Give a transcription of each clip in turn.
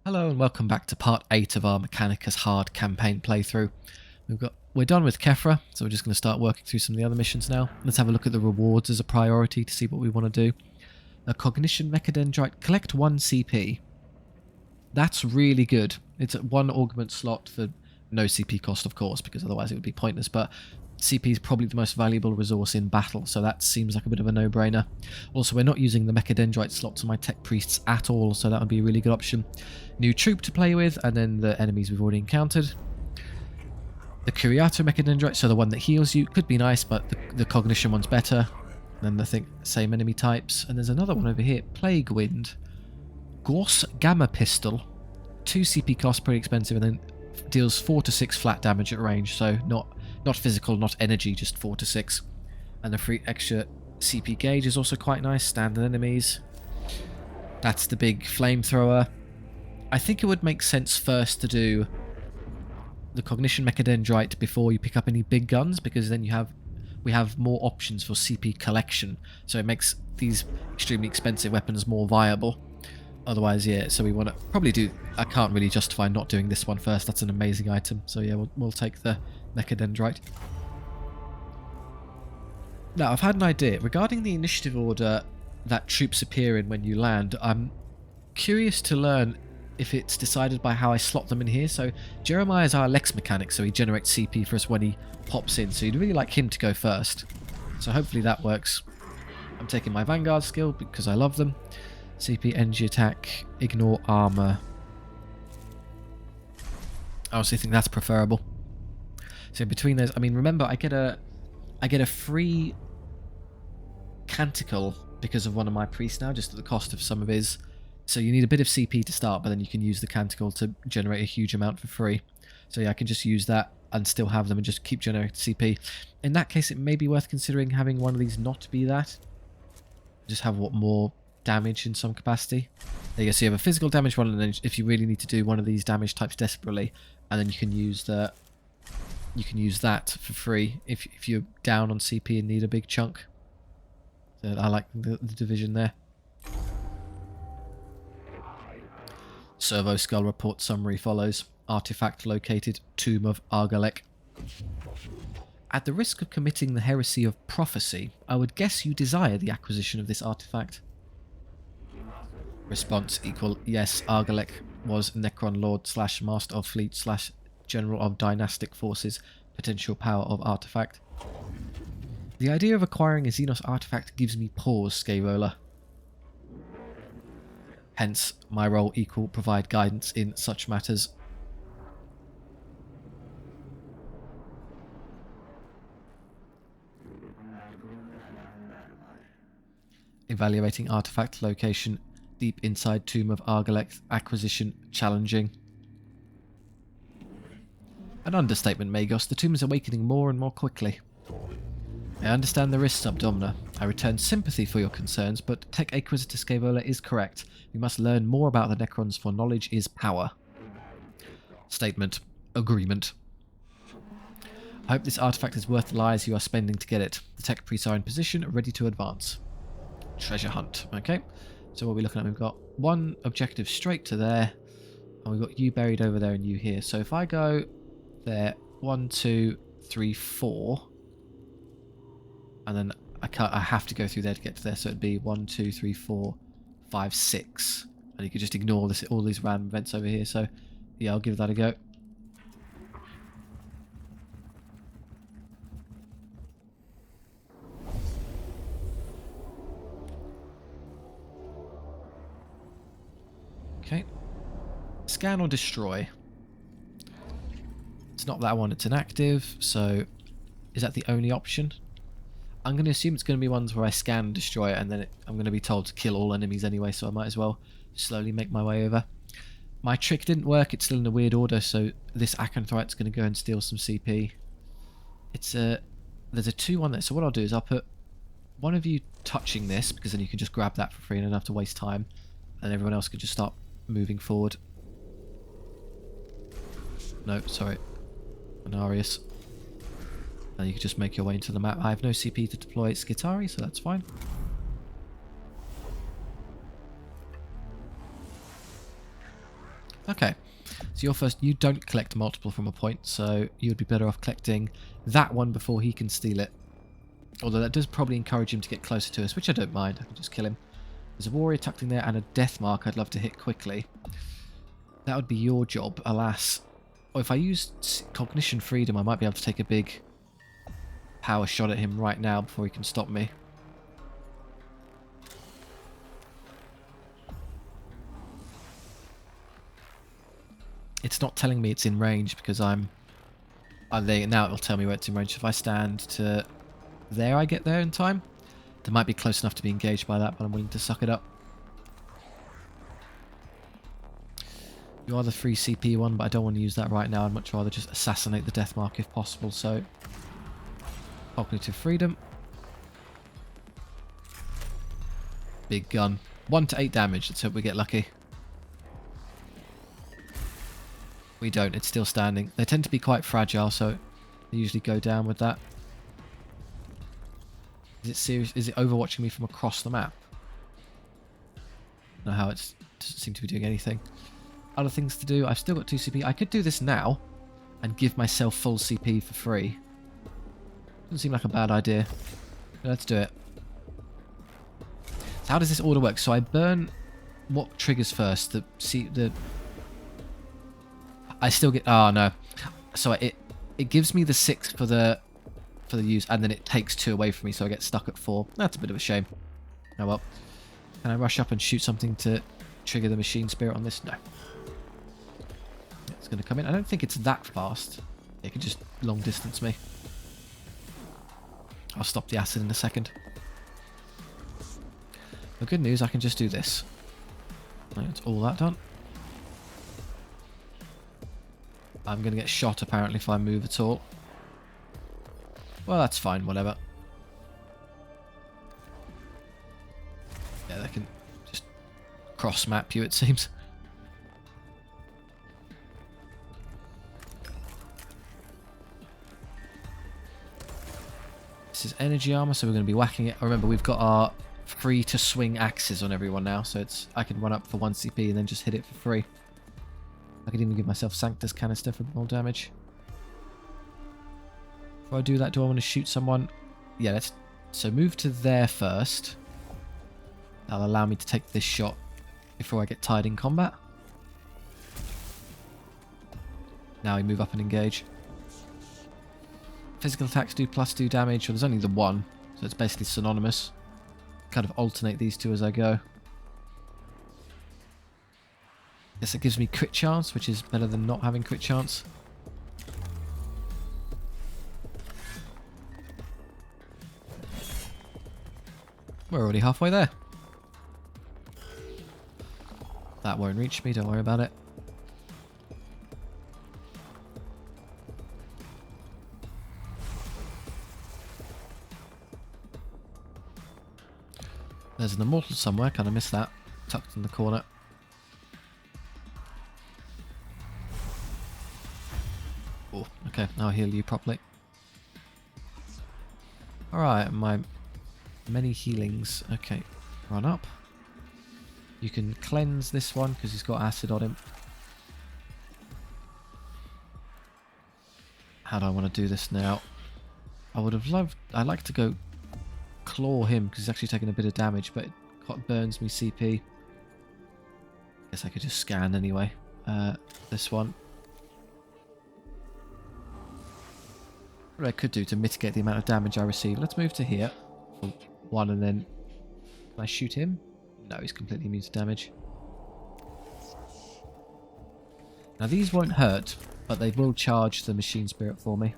Hello and welcome back to part 8 of our Mechanicus hard campaign playthrough. We're done with Kefra, so we're just going to start working through some of the other missions now. Let's have a look at the rewards as a priority to see what we want to do. A Cognition Mechadendrite, collect 1 CP. That's really good. It's at 1 augment slot for no CP cost, of course, because otherwise it would be pointless, but CP is probably the most valuable resource in battle, so that seems like a bit of a no-brainer. Also, we're not using the Mechadendrite slots on my tech priests at all, so that would be a really good option. New troop to play with, and then the enemies we've already encountered. The Curiato Mechadendrite, so the one that heals you, could be nice, but the Cognition one's better than the same enemy types. And there's another one over here, Plague Wind. Gorse Gamma Pistol, 2 CP cost, pretty expensive, and then deals 4 to 6 flat damage at range, so not physical, not energy, just 4 to 6. And the free extra CP gauge is also quite nice, standard enemies. That's the big flamethrower. I think it would make sense first to do the Cognition Mechadendrite before you pick up any big guns, because then we have more options for CP collection, so it makes these extremely expensive weapons more viable. Otherwise, yeah, so we want to probably do... I can't really justify not doing this one first. That's an amazing item. So yeah, we'll take the Mechadendrite. Now, I've had an idea. Regarding the initiative order that troops appear in when you land, I'm curious to learn if it's decided by how I slot them in here. So Jeremiah is our Lex mechanic, so he generates CP for us when he pops in. So you'd really like him to go first. So hopefully that works. I'm taking my Vanguard skill because I love them. CP, energy attack, ignore armor. I honestly think that's preferable. So between those, I mean, remember I get a free canticle because of one of my priests now, just at the cost of some of his. So you need a bit of CP to start, but then you can use the canticle to generate a huge amount for free. So yeah, I can just use that and still have them and just keep generating CP. In that case, it may be worth considering having one of these not be that. Just have more damage in some capacity. There you go. So you have a physical damage one, and then if you really need to do one of these damage types desperately, and then you can use that for free if you're down on CP and need a big chunk. So I like the division there. Servo Skull report summary follows. Artifact located, Tomb of Argalek. At the risk of committing the heresy of prophecy, I would guess you desire the acquisition of this artifact. Response equal yes. Argalek was Necron Lord / Master of Fleet / General of Dynastic Forces. Potential power of artifact. The idea of acquiring a Xenos artifact gives me pause, Scaevola. Hence, my role equal provide guidance in such matters. Evaluating artifact location deep inside Tomb of Argalek. Acquisition challenging. An understatement, Magos. The tomb is awakening more and more quickly. I understand the risks, Subdomina. I return sympathy for your concerns, but Tech Acquisitor Scaevola is correct. We must learn more about the Necrons, for knowledge is power. Statement. Agreement. I hope this artifact is worth the lives you are spending to get it. The Tech Priests are in position, ready to advance. Treasure hunt. Okay. So what are we looking at? We've got one objective straight to there, and we've got you buried over there and you here. So if I go there, 1, 2, 3, 4, and then I have to go through there to get to there, so it'd be 1, 2, 3, 4, 5, 6, and you could just ignore all these random events over here. So yeah, I'll give that a go. Okay. Scan or destroy. It's not that one, it's inactive, so is that the only option? I'm going to assume it's going to be ones where I scan and destroy it, and then I'm going to be told to kill all enemies anyway, so I might as well slowly make my way over. My trick didn't work, it's still in a weird order, so this Acanthrite's going to go and steal some CP. There's a 2-1 there, so what I'll do is I'll put one of you touching this, because then you can just grab that for free and don't have to waste time, and everyone else can just start moving forward. No, sorry. Anarius. And you can just make your way into the map. I have no CP to deploy Skitari, so that's fine. Okay, so you're first. You don't collect multiple from a point, so you'd be better off collecting that one before he can steal it. Although that does probably encourage him to get closer to us, which I don't mind. I can just kill him. There's a warrior tucked in there and a death mark I'd love to hit quickly. That would be your job, alas. Or if I used Cognition Freedom, I might be able to take a big power shot at him right now before he can stop me. It's not telling me it's in range because I'm... now it'll tell me where it's in range. If I stand to there, I get there in time. They might be close enough to be engaged by that, but I'm willing to suck it up. You are the free CP one, but I don't want to use that right now. I'd much rather just assassinate the death mark if possible, so... Cognitive Freedom. Big gun. 1 to 8 damage. Let's hope we get lucky. We don't. It's still standing. They tend to be quite fragile, so they usually go down with that. Is it serious? Is it overwatching me from across the map? I don't know how it doesn't seem to be doing anything. Other things to do. I've still got 2 CP. I could do this now and give myself full CP for free. Doesn't seem like a bad idea. Let's do it. So how does this order work? So I burn what triggers first? I still get... Oh, no. So it gives me the 6 for the use, and then it takes 2 away from me, so I get stuck at 4. That's a bit of a shame. Oh well. Can I rush up and shoot something to trigger the machine spirit on this? No. It's going to come in. I don't think it's that fast. It can just long distance me. I'll stop the acid in a second. The good news, I can just do this. That's all that done. I'm going to get shot, apparently, if I move at all. Well, that's fine, whatever. Yeah, they can just cross-map you, it seems. This is energy armor, so we're going to be whacking it. Remember, we've got our free-to-swing axes on everyone now, so it's I can run up for 1 CP and then just hit it for free. I could even give myself Sanctus Canister for more damage. Before I do that, do I want to shoot someone? Yeah, let's... So move to there first. That'll allow me to take this shot before I get tired in combat. Now we move up and engage. Physical attacks do +2 damage. Well, there's only the 1, so it's basically synonymous. Kind of alternate these 2 as I go. Guess it gives me crit chance, which is better than not having crit chance. We're already halfway there. That won't reach me, don't worry about it. There's an immortal somewhere, kind of missed that. Tucked in the corner. Oh, okay, I'll heal you properly. Alright, my many healings. Okay, run up. You can cleanse this one because he's got acid on him. How do I want to do this now? I would have loved... I'd like to go claw him because he's actually taking a bit of damage, but it burns me CP. Guess I could just scan anyway. This one. What I could do to mitigate the amount of damage I receive. Let's move to here for 1 and then... Can I shoot him? No, he's completely immune to damage. Now these won't hurt, but they will charge the machine spirit for me.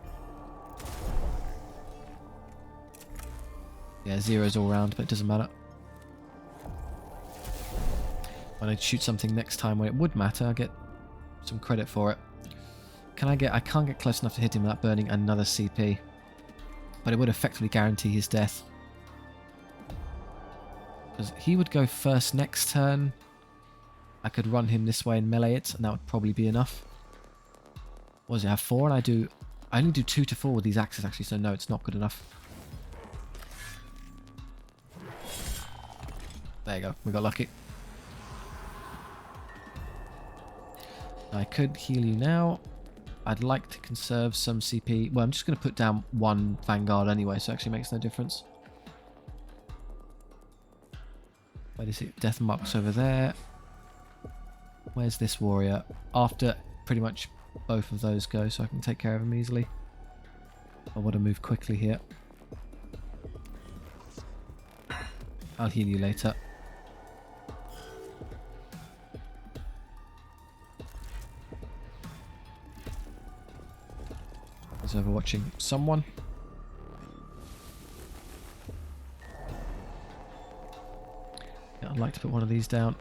Yeah, 0s all round, but it doesn't matter. When I shoot something next time when it would matter, I get some credit for it. I can't get close enough to hit him without burning another CP. But it would effectively guarantee his death. Because he would go first next turn. I could run him this way and melee it, and that would probably be enough. What does it have? 4? And I only do 2 to 4 with these axes actually, so no, it's not good enough. There you go, we got lucky. I could heal you now. I'd like to conserve some CP. Well, I'm just going to put down one Vanguard anyway, so it actually makes no difference. Where is it? Death marks over there. Where's this warrior? After pretty much both of those go, so I can take care of him easily. I want to move quickly here. I'll heal you later. I was overwatching someone. Yeah, I'd like to put one of these down.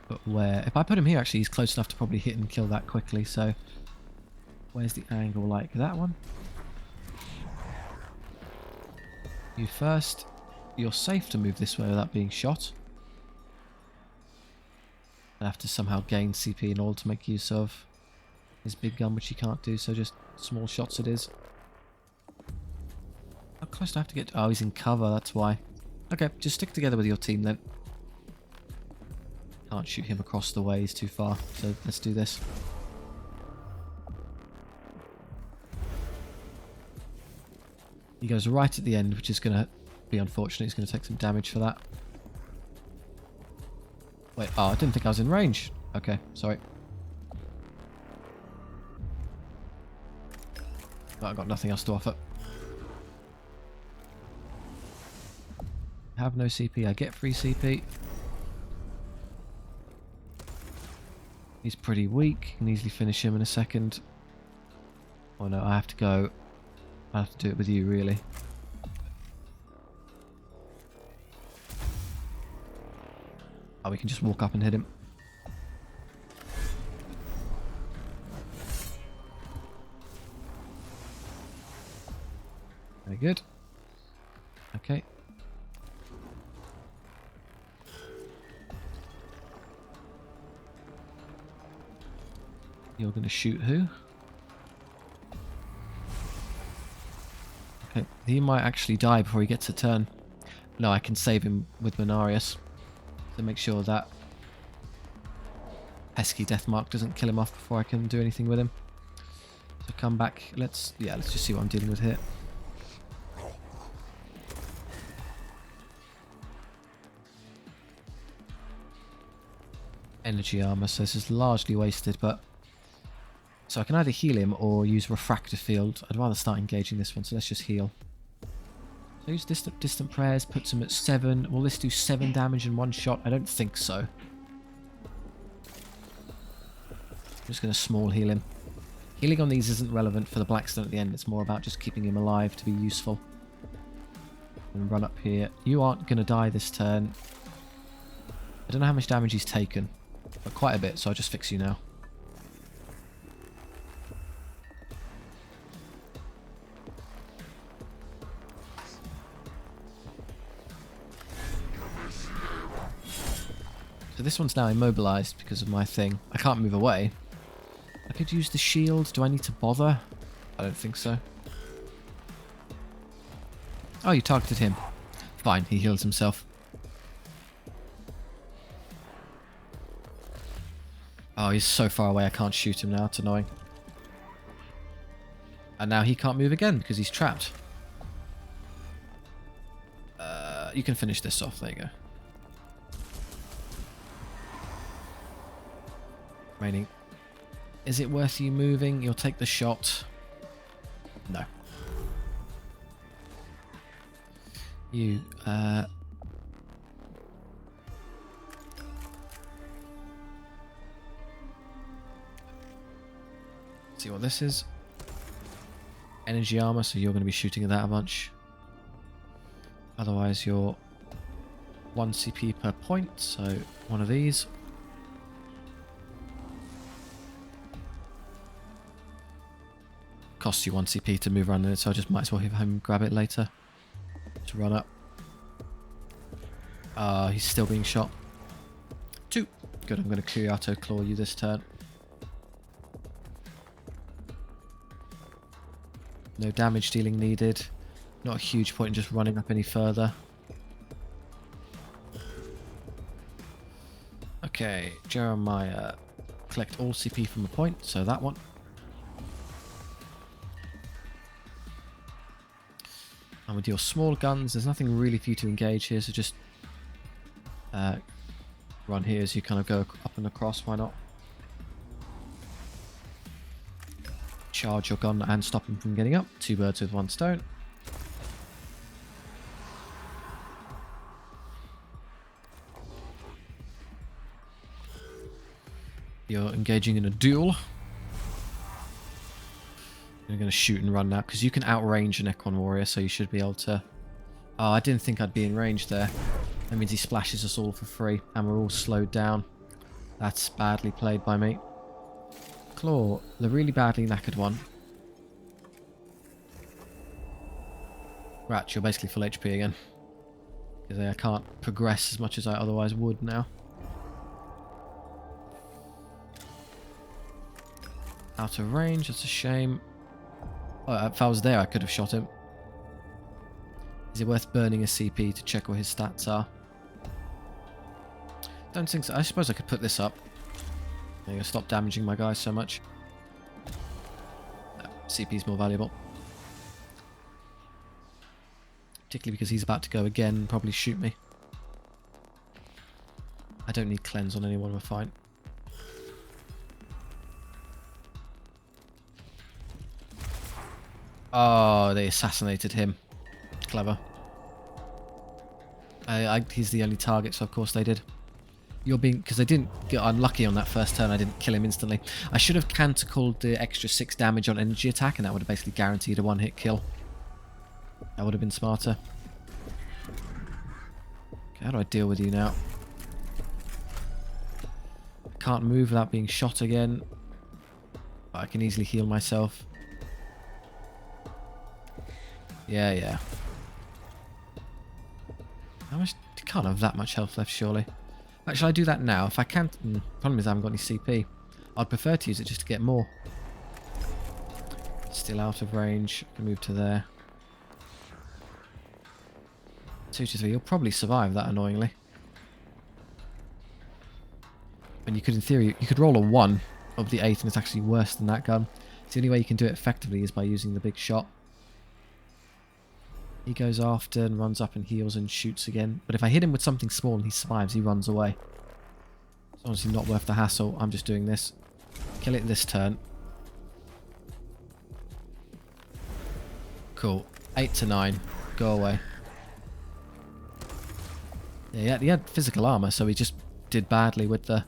But where? If I put him here, actually, he's close enough to probably hit and kill that quickly. So, where's the angle like that one? You first. You're safe to move this way without being shot. I have to somehow gain CP in order to make use of his big gun, which he can't do, so just small shots it is. How close do I have to get? Oh, he's in cover, that's why. Okay, just stick together with your team then. Can't shoot him across the way, he's too far, so let's do this. He goes right at the end, which is going to be unfortunate. He's going to take some damage for that. Wait, oh, I didn't think I was in range. Okay, sorry. Oh, I've got nothing else to offer. Have no CP, I get free CP. He's pretty weak, can easily finish him in a second. Oh no, I have to go. I have to do it with you, really. Oh, we can just walk up and hit him. Very good. Okay. You're going to shoot who? Okay, he might actually die before he gets a turn. No, I can save him with Mechanicus to make sure that pesky Deathmark doesn't kill him off before I can do anything with him. So come back. Let's just see what I'm dealing with here. Energy armor, so this is largely wasted, but so I can either heal him or use refractor field. I'd rather start engaging this one, so let's just heal. So use distant prayers, puts him at 7. Will this do 7 damage in one shot? I don't think so. I'm just going to small heal him. Healing on these isn't relevant for the Blackstone at the end. It's more about just keeping him alive to be useful. And run up here. You aren't going to die this turn. I don't know how much damage he's taken, but quite a bit, so I'll just fix you now. So this one's now immobilized because of my thing. I can't move away. I could use the shield. Do I need to bother? I don't think so. Oh, you targeted him. Fine, he heals himself. Oh, he's so far away I can't shoot him now. It's annoying. And now he can't move again because he's trapped. You can finish this off. There you go. Remaining. Is it worth you moving? You'll take the shot. No. You, see what this is. Energy armor, so you're going to be shooting at that a bunch. Otherwise, you're 1 CP per point, so one of these. Costs you 1 CP to move around in it, so I just might as well have him grab it later. To run up. He's still being shot. 2. Good, I'm going to Curiato Claw you this turn. No damage dealing needed. Not a huge point in just running up any further. Okay, Jeremiah. collect all CP from a point, so that one. And with your small guns, there's nothing really for you to engage here, so just run here as you kind of go up and across, why not? Charge your gun and stop him from getting up. 2 birds with 1 stone. You're engaging in a duel. You're going to shoot and run now, because you can outrange a Necron warrior, so you should be able to... Oh, I didn't think I'd be in range there. That means he splashes us all for free, and we're all slowed down. That's badly played by me. Claw, the really badly knackered one. Rat, you're basically full HP again. Because I can't progress as much as I otherwise would now. Out of range, that's a shame. Oh, if I was there, I could have shot him. Is it worth burning a CP to check what his stats are? Don't think so. I suppose I could put this up. There you go, stop damaging my guys so much. No, CP's more valuable. Particularly because he's about to go again and probably shoot me. I don't need cleanse on anyone, we're fine. Oh, they assassinated him. Clever. He's the only target, so of course they did. You're being... Because I didn't get unlucky on that first turn, I didn't kill him instantly. I should have counter-called the extra 6 damage on energy attack, and that would have basically guaranteed a 1-hit kill. That would have been smarter. Okay, how do I deal with you now? I can't move without being shot again. But I can easily heal myself. Yeah. How much? You can't have that much health left, surely. Actually, I do that now. If I can't... problem is I haven't got any CP. I'd prefer to use it just to get more. Still out of range. I can move to there. 2 to 3. You'll probably survive that, annoyingly. And you could, in theory, you could roll a 1 of the 8 and it's actually worse than that gun. So the only way you can do it effectively is by using the big shot. He goes after and runs up and heals and shoots again. But if I hit him with something small and he survives, he runs away. It's honestly not worth the hassle. I'm just doing this. Kill it this turn. Cool. 8 to 9. Go away. Yeah, he had physical armor, so he just did badly with the...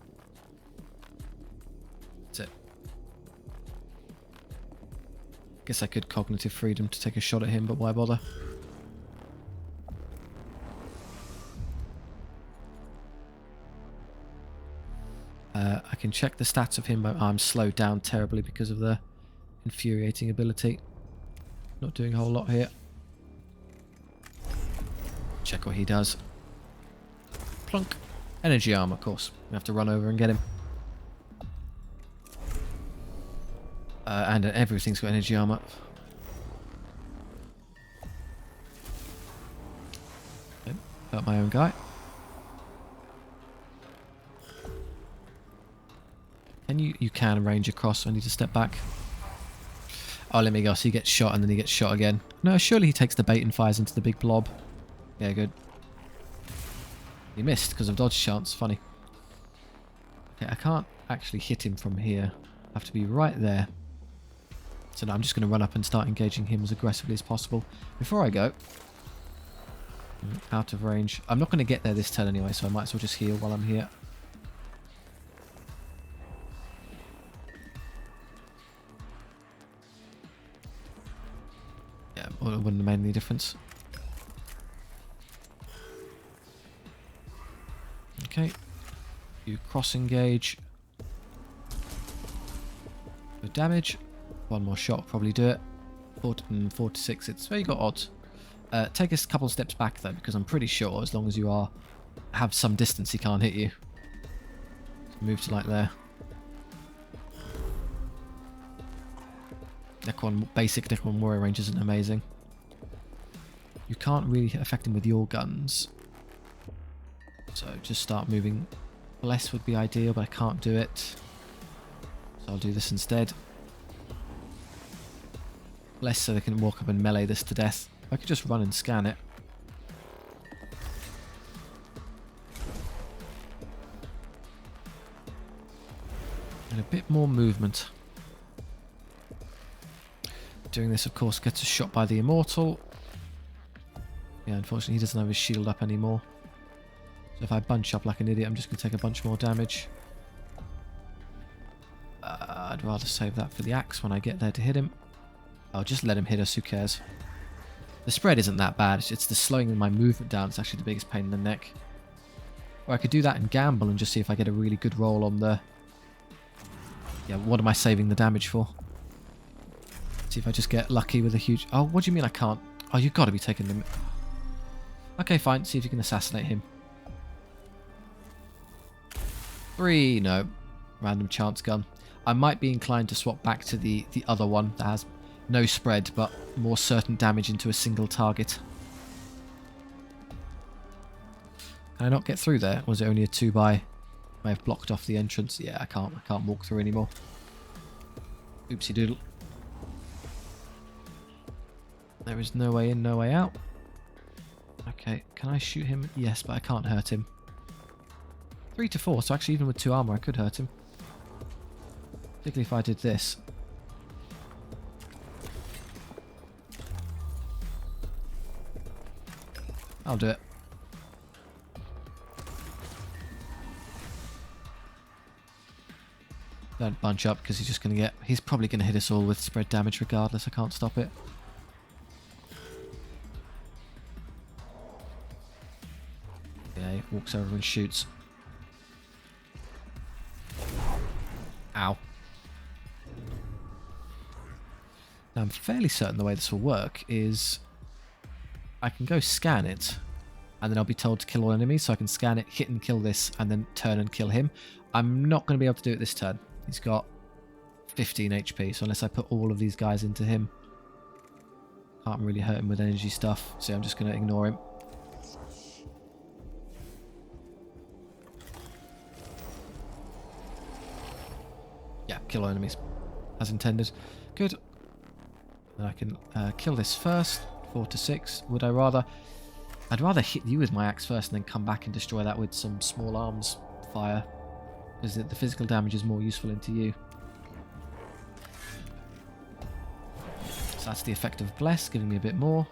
That's it. Guess I could cognitive freedom to take a shot at him, but why bother? I can check the stats of him, but I'm slowed down terribly because of the infuriating ability. Not doing a whole lot here. Check what he does. Plunk. Energy armor, of course. We have to run over and get him. And everything's got energy armor. Okay, got my own guy. And you can range across. I need to step back. Oh, let me go. So he gets shot and then he gets shot again. No, surely he takes the bait and fires into the big blob. Yeah, good. He missed because of dodge chance. Funny. Okay, I can't actually hit him from here. I have to be right there. So now I'm just going to run up and start engaging him as aggressively as possible. Before I go... Out of range. I'm not going to get there this turn anyway, so I might as well just heal while I'm here. It wouldn't have made any difference. Okay. You cross engage. Good damage. One more shot will probably do it. 4 to 6. It's where you got odds. Take us a couple steps back though, because I'm pretty sure as long as you have some distance, he can't hit you. So move to like there. Basic Necron warrior range isn't amazing. You can't really affect him with your guns. So just start moving. Bless would be ideal, but I can't do it. I'll do this instead. Less so they can walk up and melee this to death. I could just run and scan it. And a bit more movement. Doing this, of course, gets a shot by the Immortal. Yeah, unfortunately, he doesn't have his shield up anymore. So if I bunch up like an idiot, I'm just going to take a bunch more damage. I'd rather save that for the axe when I get there to hit him. I'll just let him hit us, who cares. The spread isn't that bad, it's the slowing my movement down that's actually the biggest pain in the neck. Or I could do that and gamble and just see if I get a really good roll on the... Yeah, what am I saving the damage for? See if I just get lucky with a huge... Oh, what do you mean I can't? Oh, you've got to be taking them... Okay, fine, see if you can assassinate him. 3, no. Random chance gun. I might be inclined to swap back to the other one that has no spread, but more certain damage into a single target. Can I not get through there? Was it only a 2 by... I have blocked off the entrance. Yeah, I can't walk through anymore. Oopsie doodle. There is no way in, no way out. Okay, can I shoot him? Yes, but I can't hurt him. 3 to 4, so actually even with 2 armor I could hurt him. Particularly if I did this. I'll do it. Don't bunch up because he's just going to get... He's probably going to hit us all with spread damage regardless. I can't stop it. Yeah, he walks over and shoots. Ow. Now I'm fairly certain the way this will work is... I can go scan it, and then I'll be told to kill all enemies, so I can scan it, hit and kill this, and then turn and kill him. I'm not going to be able to do it this turn. He's got 15 HP, so unless I put all of these guys into him, can't really hurt him with energy stuff, so I'm just going to ignore him. Yeah, kill all enemies, as intended. Good. And I can kill this first. 4 to 6. Would I rather... I'd rather hit you with my axe first and then come back and destroy that with some small arms fire. Because the physical damage is more useful into you. So that's the effect of Bless, giving me a bit more.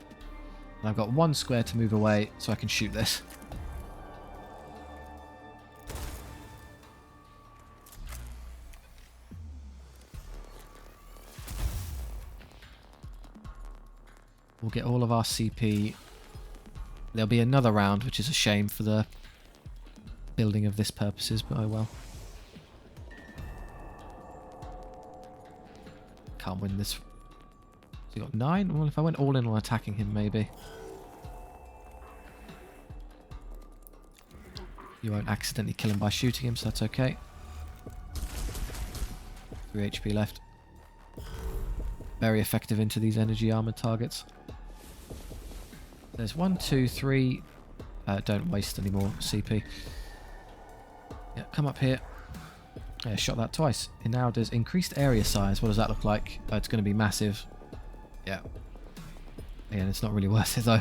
And I've got 1 square to move away so I can shoot this. We'll get all of our CP. There'll be another round, which is a shame for the building of this purposes, but oh well. Can't win this. So you got 9? Well, if I went all in on attacking him, maybe. You won't accidentally kill him by shooting him, so that's okay. 3 HP left. Very effective into these energy armored targets. There's 1, 2, 3. Don't waste any more CP. Yeah, come up here. Yeah, shot that twice. It now does increased area size. What does that look like? It's going to be massive. Yeah. Again, it's not really worth it though.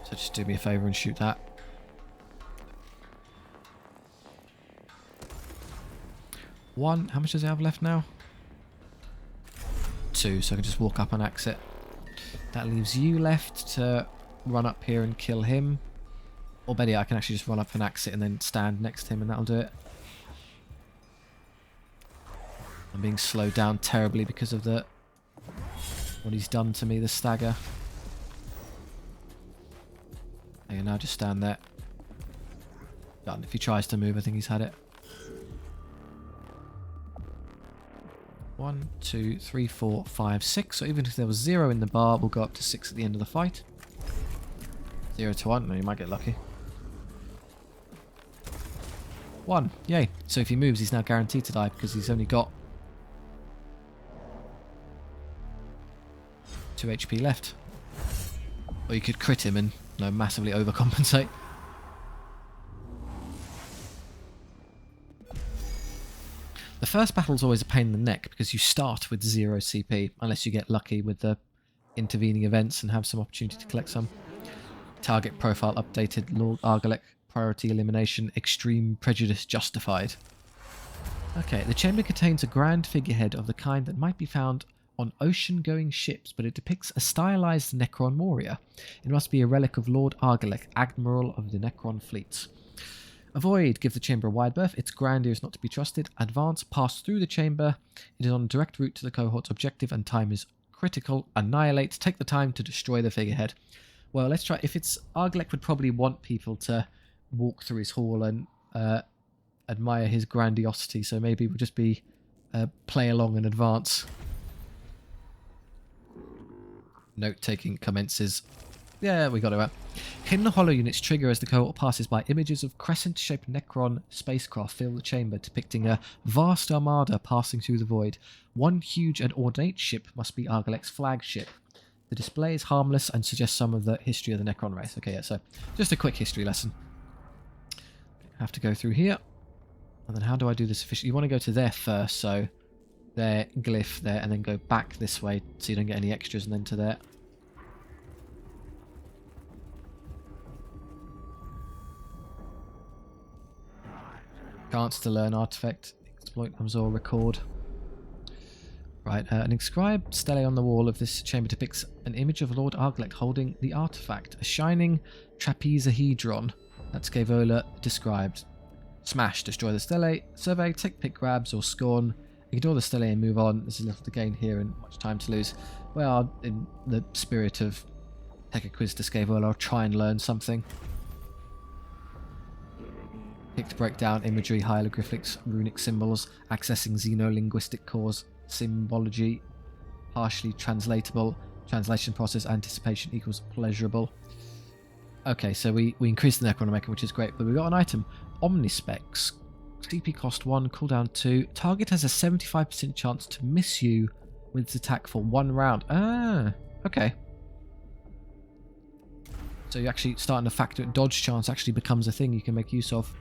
So just do me a favour and shoot that. 1. How much does it have left now? 2, so I can just walk up and axe it. That leaves you left to run up here and kill him. Or better yet, I can actually just run up and axe it and then stand next to him and that'll do it. I'm being slowed down terribly because of what he's done to me, the stagger. Okay, now just stand there. Done. If he tries to move, I think he's had it. 1, 2, 3, 4, 5, 6. So even if there was 0 in the bar, we'll go up to 6 at the end of the fight. 0 to 1. No, you might get lucky. 1. Yay. So if he moves, he's now guaranteed to die because he's only got 2 HP left. Or you could crit him and massively overcompensate. The first battle is always a pain in the neck because you start with 0 CP, unless you get lucky with the intervening events and have some opportunity to collect some. Target profile updated, Lord Argalek, priority elimination, extreme prejudice justified. Okay, the chamber contains a grand figurehead of the kind that might be found on ocean-going ships, but it depicts a stylized Necron warrior. It must be a relic of Lord Argalek, Admiral of the Necron fleets. Avoid, give the chamber a wide berth. Its grandeur is not to be trusted. Advance, pass through the chamber. It is on a direct route to the cohort's objective and time is critical. Annihilate, take the time to destroy the figurehead. Well, let's try. If it's Argalek would probably want people to walk through his hall and admire his grandiosity, so maybe we'll just be play along and advance. Note-taking commences. Yeah, we got it out. Hidden hollow units trigger as the cohort passes by. Images of crescent-shaped Necron spacecraft fill the chamber, depicting a vast armada passing through the void. One huge and ornate ship must be Argalek's flagship. The display is harmless and suggests some of the history of the Necron race. Okay, yeah, so just a quick history lesson. Have to go through here. And then how do I do this efficiently? You want to go to there first, so there, glyph there, and then go back this way so you don't get any extras, and then to there. Chance to learn artifact, exploit, absorb, record. Right, an inscribed stele on the wall of this chamber depicts an image of Lord Argalek holding the artifact, a shining trapezohedron. That's Scaevola described. Smash, destroy the stele, survey, take pick grabs or scorn, ignore the stele and move on. There's little to gain here and much time to lose. Well, in the spirit of take a quiz to Scaevola, I'll try and learn something. Pick to break down imagery, hieroglyphics, runic symbols, accessing xenolinguistic cores, symbology, partially translatable, translation process, anticipation equals pleasurable. Okay, so we increased the Necronomicon, which is great, but we got an item. Omnispecs. CP cost 1, cooldown 2. Target has a 75% chance to miss you with its attack for 1 round. Ah, okay. So you're actually starting to factor dodge chance actually becomes a thing you can make use of.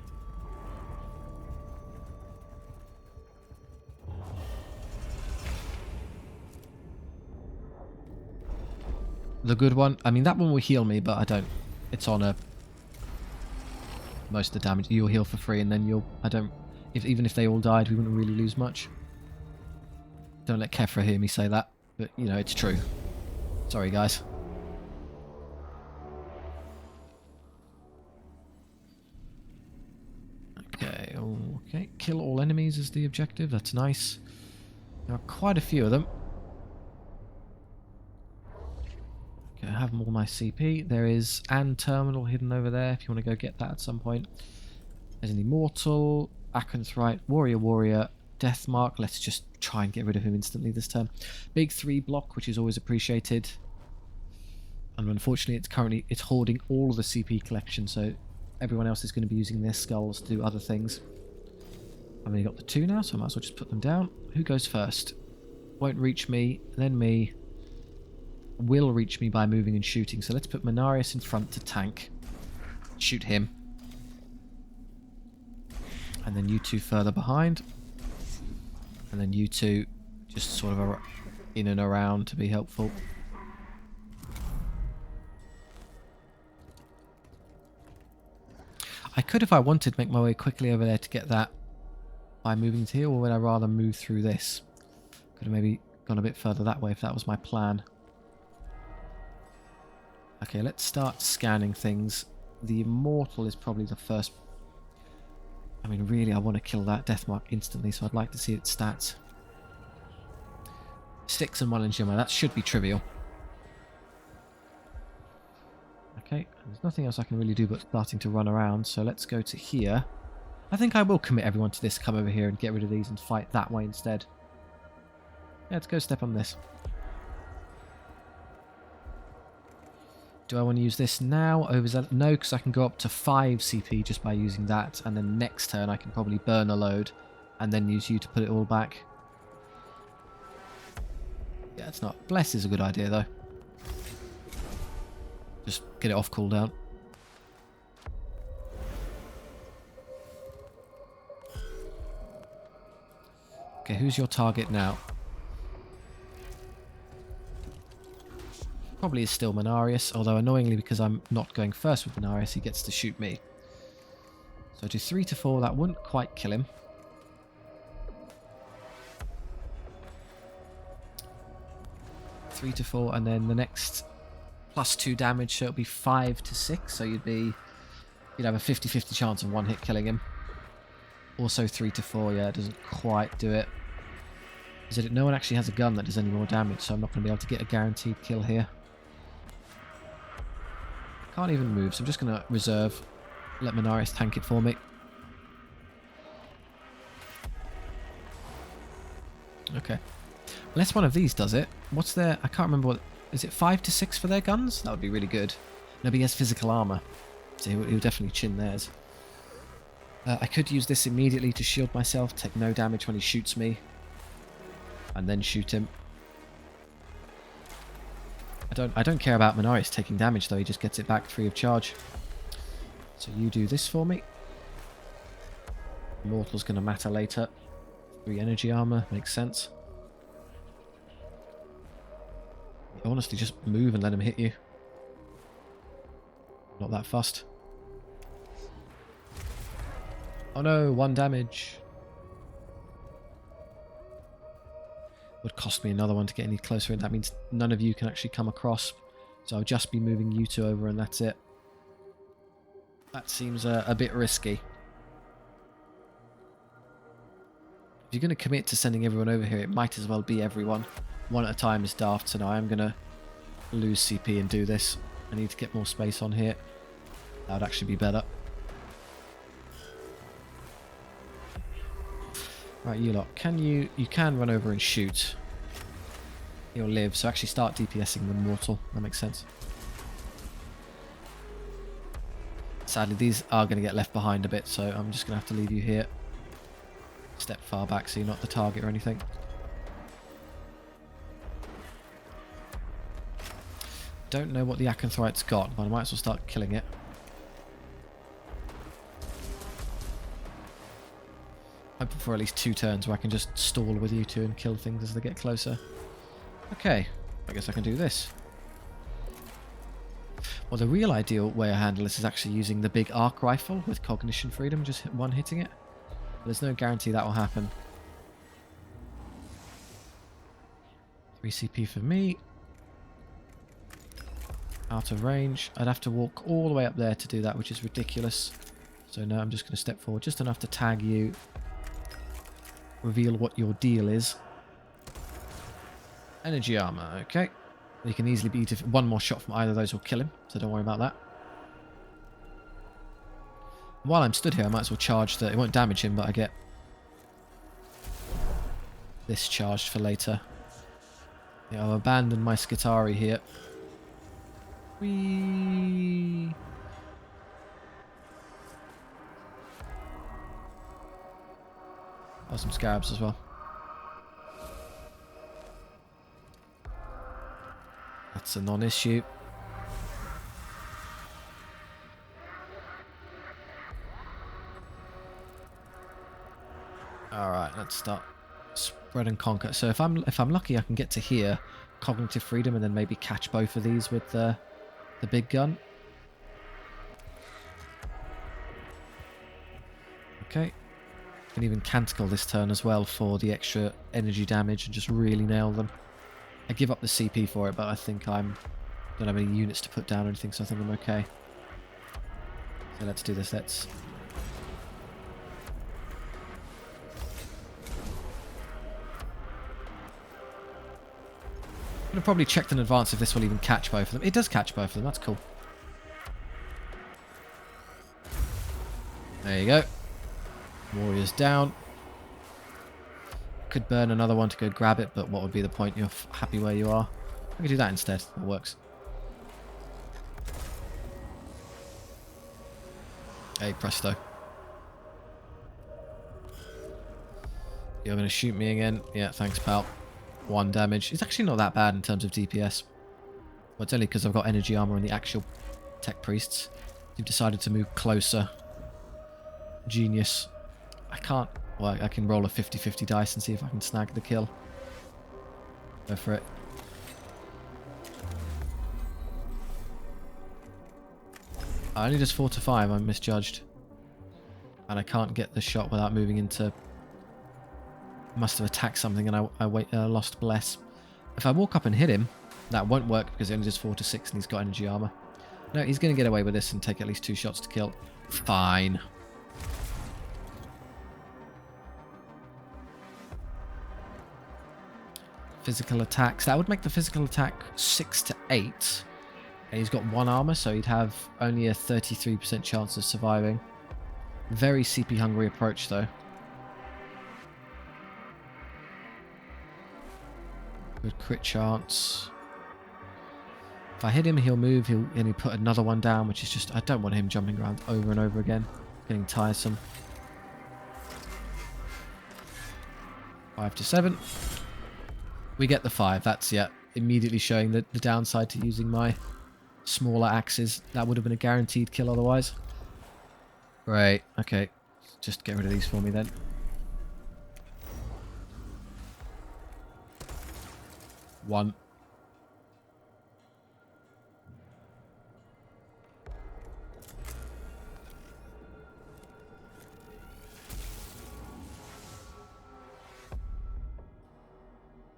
The good one, I mean that one will heal me, but I don't. It's on a most of the damage. You'll heal for free, and then you'll. I don't. Even if they all died, we wouldn't really lose much. Don't let Kefra hear me say that, but you know it's true. Sorry, guys. Okay, okay. Kill all enemies is the objective. That's nice. There are quite a few of them. I have all my CP. There is an terminal hidden over there if you want to go get that at some point. There's an immortal, Acanthite, warrior, Deathmark. Let's just try and get rid of him instantly this turn. Big 3 block, which is always appreciated. And unfortunately it's hoarding all of the CP collection, so everyone else is going to be using their skulls to do other things. I've only got the 2 now, so I might as well just put them down. Who goes first? Won't reach me, then me. Will reach me by moving and shooting, so let's put Menarius in front to tank. Shoot him. And then you 2 further behind. And then you 2 just sort of in and around to be helpful. I could, if I wanted, make my way quickly over there to get that by moving to here, or would I rather move through this? Could have maybe gone a bit further that way if that was my plan. Okay, let's start scanning things. The Immortal is probably the first. I mean, really, I want to kill that Deathmark instantly, so I'd like to see its stats. 6 and 1 in Shimmer, that should be trivial. Okay, there's nothing else I can really do but starting to run around, so let's go to here. I think I will commit everyone to this, come over here and get rid of these and fight that way instead. Yeah, let's go step on this. Do I want to use this now? No, because I can go up to 5 CP just by using that, and then next turn I can probably burn a load and then use you to put it all back. Yeah, it's not. Bless is a good idea though. Just get it off cooldown. Okay, who's your target now? Probably is still Menarius, although annoyingly because I'm not going first with Menarius, he gets to shoot me. So do 3 to 4, that wouldn't quite kill him. 3 to 4, and then the next +2 damage, so it'll be 5 to 6, so you'd have a 50-50 chance of one hit killing him. Also 3 to 4, yeah, it doesn't quite do it. No one actually has a gun that does any more damage, so I'm not going to be able to get a guaranteed kill here. Can't even move, so I'm just going to reserve. Let Menarius tank it for me. Okay. Unless one of these does it. What's their... I can't remember what... Is it 5 to 6 for their guns? That would be really good. No, but he has physical armor. So he'll definitely chin theirs. I could use this immediately to shield myself. Take no damage when he shoots me. And then shoot him. I don't care about Menarius taking damage though, he just gets it back free of charge. So you do this for me. Mortal's gonna matter later. 3 energy armor, makes sense. Honestly, just move and let him hit you. Not that fussed. Oh no, 1 damage. Would cost me another one to get any closer in. That means none of you can actually come across. So I'll just be moving you 2 over and that's it. That seems a bit risky. If you're going to commit to sending everyone over here, it might as well be everyone. One at a time is daft, so now I'm going to lose CP and do this. I need to get more space on here. That would actually be better. Right, you lot, you can run over and shoot. You'll live, so actually start DPSing the mortal. That makes sense. Sadly, these are going to get left behind a bit, so I'm just going to have to leave you here. Step far back so you're not the target or anything. Don't know what the Acanthorite's got, but I might as well start killing it. Hoping for at least 2 turns where I can just stall with you 2 and kill things as they get closer. Okay, I guess I can do this. Well, the real ideal way I handle this is actually using the big arc rifle with cognition freedom, just one hitting it. But there's no guarantee that will happen. 3 CP for me. Out of range. I'd have to walk all the way up there to do that, which is ridiculous. So no, I'm just going to step forward just enough to tag you. Reveal what your deal is. Energy armor, okay. You can easily beat if 1 more shot from either of those will kill him, so don't worry about that. While I'm stood here, I might as well charge it won't damage him, but I get this charged for later. Yeah, I've abandoned my Skitari here. Whee! Oh, some scarabs as well. That's a non-issue. Alright, let's start spread and conquer. So if I'm lucky I can get to here, cognitive freedom, and then maybe catch both of these with the big gun. Okay. Can even canticle this turn as well for the extra energy damage and just really nail them. I give up the CP for it, but I think don't have any units to put down or anything, so I think I'm okay. So let's do this. I'm going to probably check in advance if this will even catch both of them. It does catch both of them, that's cool. There you go. Warriors down. Could burn another one to go grab it, but what would be the point? You're happy where you are. I can do that instead. That works. Hey, presto. You're going to shoot me again? Yeah, thanks, pal. 1 damage. It's actually not that bad in terms of DPS. Well, it's only because I've got energy armor and the actual tech priests. You've decided to move closer. Genius. I can't Well, I can roll a 50-50 dice and see if I can snag the kill. Go for it. I only just 4 to 5. I'm misjudged. And I can't get the shot without moving into... Must have attacked something and I lost bless. If I walk up and hit him, that won't work because he only does 4 to 6 and he's got energy armor. No, he's going to get away with this and take at least 2 shots to kill. Fine. Physical attacks. That would make the physical attack 6 to 8. And he's got 1 armor, so he'd have only a 33% chance of surviving. Very CP hungry approach though. Good crit chance. If I hit him, he'll move, and he'll put another one down, which is just... I don't want him jumping around over and over again. Getting tiresome. 5 to 7. We get the 5. That's, yeah, immediately showing the downside to using my smaller axes. That would have been a guaranteed kill otherwise. Great. Okay. Just get rid of these for me then. One.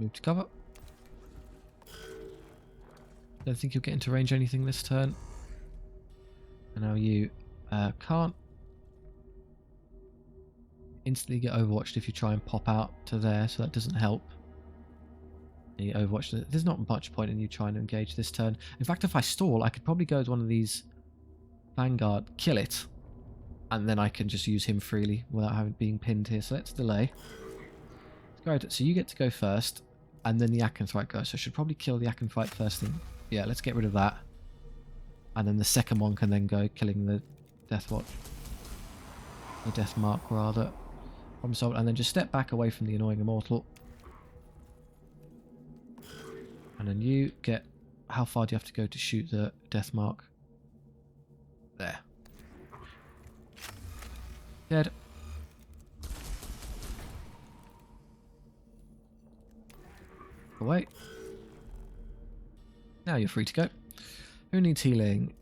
Move to cover. Don't think you'll get into range anything this turn. And now you can't instantly get overwatched if you try and pop out to there, so that doesn't help. You overwatch. There's not much point in you trying to engage this turn. In fact, if I stall, I could probably go with one of these Vanguard, kill it, and then I can just use him freely without having being pinned here. So let's delay. So you get to go first, and then the Acanthite goes. So I should probably kill the Acanthite first thing. Yeah, let's get rid of that. And then the second one can then go killing the Death Watch. The Death Mark, rather. Problem solved. And then just step back away from the annoying Immortal. And then you get... How far do you have to go to shoot the Death Mark? There. Dead. Away. Now you're free to go. Who needs healing?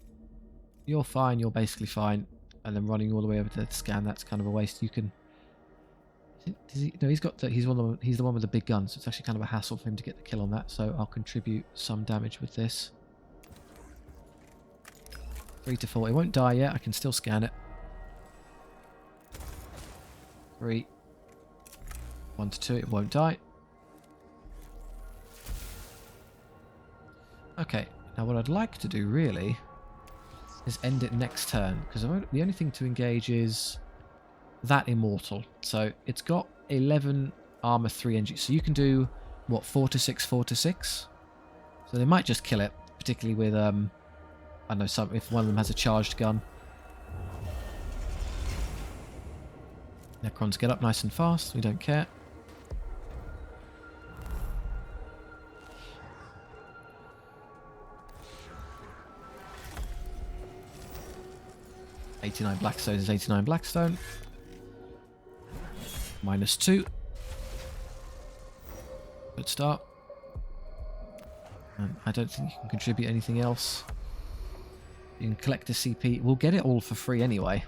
You're fine, you're basically fine. And then running all the way over to the scan, that's kind of a waste. You can... No, he's got the, he's the one with the big gun, so it's actually kind of a hassle for him to get the kill on that, so I'll contribute some damage with this. 3 to 4. It won't die yet, I can still scan it. 3. 1 to 2, it won't die. Okay, now what I'd like to do really is end it next turn, because the only thing to engage is that Immortal. So it's got 11 armor, 3 energy. So you can do, what, 4 to 6, 4 to 6? So they might just kill it, particularly with, I don't know, if one of them has a charged gun. Necrons get up nice and fast, we don't care. $89 Blackstone is 89 Blackstone. -2. Good start. I don't think you can contribute anything else. You can collect a CP. We'll get it all for free anyway.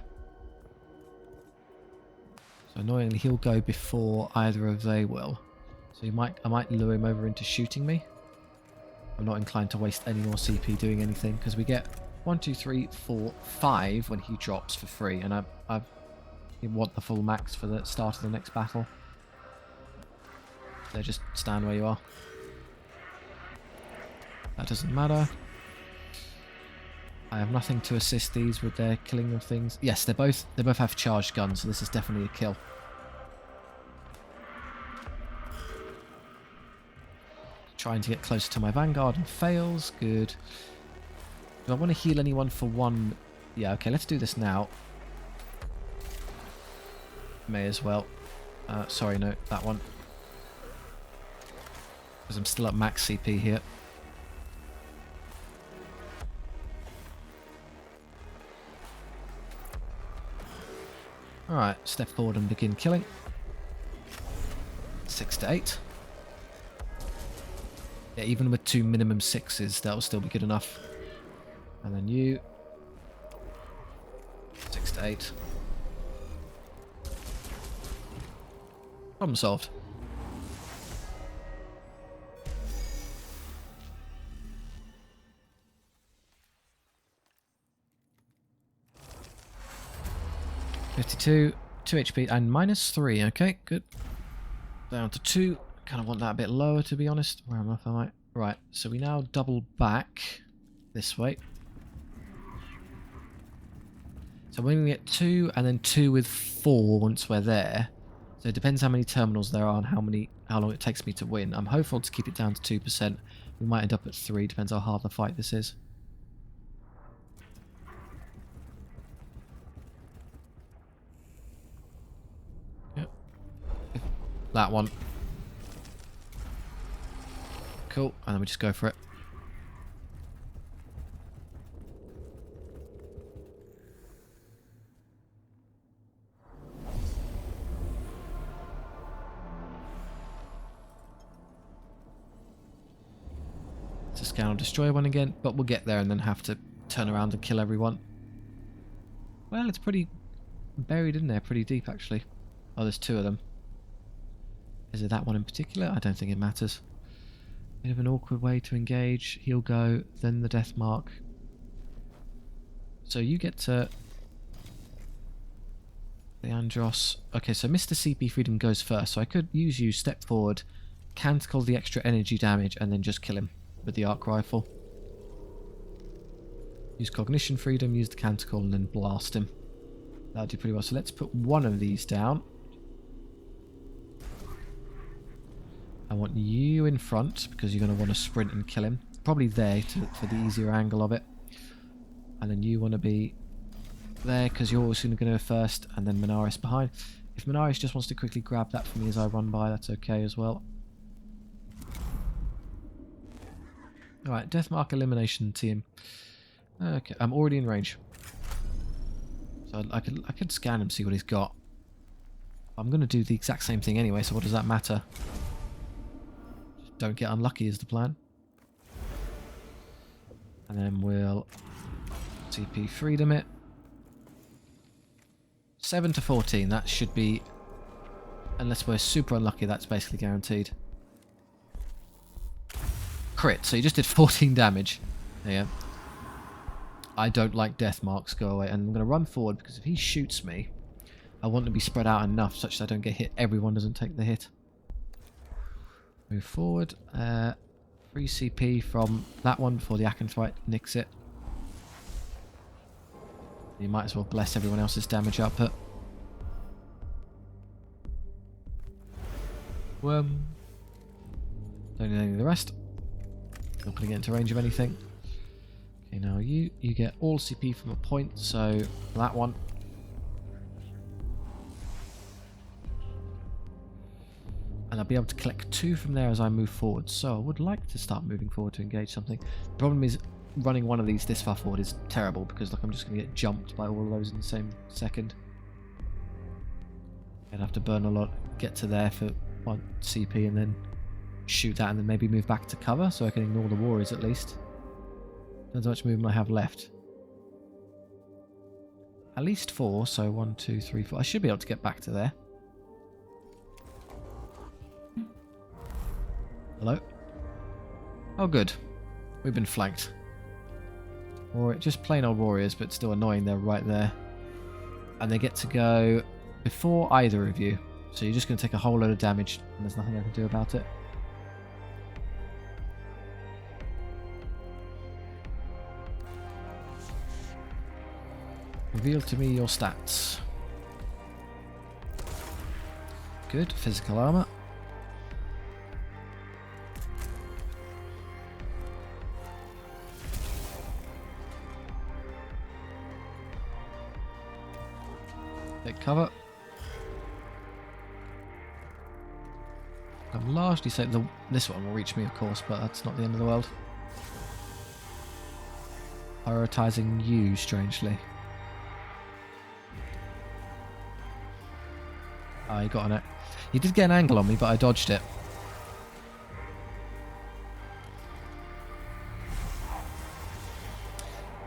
So annoyingly, he'll go before either of they will. So I might lure him over into shooting me. I'm not inclined to waste any more CP doing anything, because we get 1, 2, 3, 4, 5 when he drops for free, and I want the full max for the start of the next battle. So just stand where you are. That doesn't matter. I have nothing to assist these with their killing of things. Yes, they both have charged guns, so this is definitely a kill. Trying to get closer to my Vanguard and fails. Good. Do I want to heal anyone for one? Yeah, okay, let's do this now. May as well. Sorry, no, that one. Because I'm still at max CP here. Alright, step forward and begin killing. 6 to 8. Yeah, even with 2 minimum 6s, that'll still be good enough. And then you... 6 to 8. Problem solved. $52, 2 HP, and -3. Okay, good. Down to 2. Kind of want that a bit lower, to be honest. Where am I? Right, so we now double back this way. So we're going to get 2 and then 2 with 4 once we're there. So it depends how many terminals there are and how long it takes me to win. I'm hopeful to keep it down to 2%. We might end up at 3, depends how hard the fight this is. Yep. That one. Cool, and then we just go for it. It's a scan or destroy one again, but we'll get there and then have to turn around and kill everyone. Well, it's pretty buried in there, pretty deep actually. Oh, there's 2 of them. Is it that one in particular? I don't think it matters. Bit of an awkward way to engage. He'll go, then the death mark. So you get to the Andros. Okay, so Mr. CP Freedom goes first. So I could use you, step forward, canticle the extra energy damage, and then just kill him with the arc rifle. Use Cognition Freedom, use the canticle, and then blast him. That'll do pretty well. So let's put one of these down. I want you in front because you're going to want to sprint and kill him. Probably there for the easier angle of it. And then you want to be there because you're always going to go first, and then Menaris behind. If Menaris just wants to quickly grab that for me as I run by, that's okay as well. Alright, Deathmark Elimination Team. Okay, I'm already in range. So I could scan him, see what he's got. I'm going to do the exact same thing anyway, so what does that matter? Just don't get unlucky is the plan. And then we'll TP Freedom it. 7 to 14, that should be... Unless we're super unlucky, that's basically guaranteed. Crit, so you just did 14 damage. There you go. I don't like death marks, go away. And I'm going to run forward because if he shoots me, I want to be spread out enough such that I don't get hit. Everyone doesn't take the hit. Move forward. Free CP from that one before the Acanthite nicks it. You might as well bless everyone else's damage output. Don't need any of the rest. Not going to get into range of anything. Okay, now you get all CP from a point, so that one. And I'll be able to collect 2 from there as I move forward. So I would like to start moving forward to engage something. The problem is running one of these this far forward is terrible because like I'm just going to get jumped by all of those in the same second. I'd have to burn a lot, get to there for 1 CP and then shoot that and then maybe move back to cover so I can ignore the warriors at least. Depends how much movement I have left. At least 4, so 1, 2, 3, 4. I should be able to get back to there. Hello? Oh good. We've been flanked. Or just plain old warriors, but still annoying, they're right there. And they get to go before either of you. So you're just going to take a whole load of damage and there's nothing I can do about it. Reveal to me your stats. Good, physical armor. Take cover. I'm largely safe. This one will reach me, of course, but that's not the end of the world. Prioritizing you, strangely. Oh, you got on it. He did get an angle on me, but I dodged it.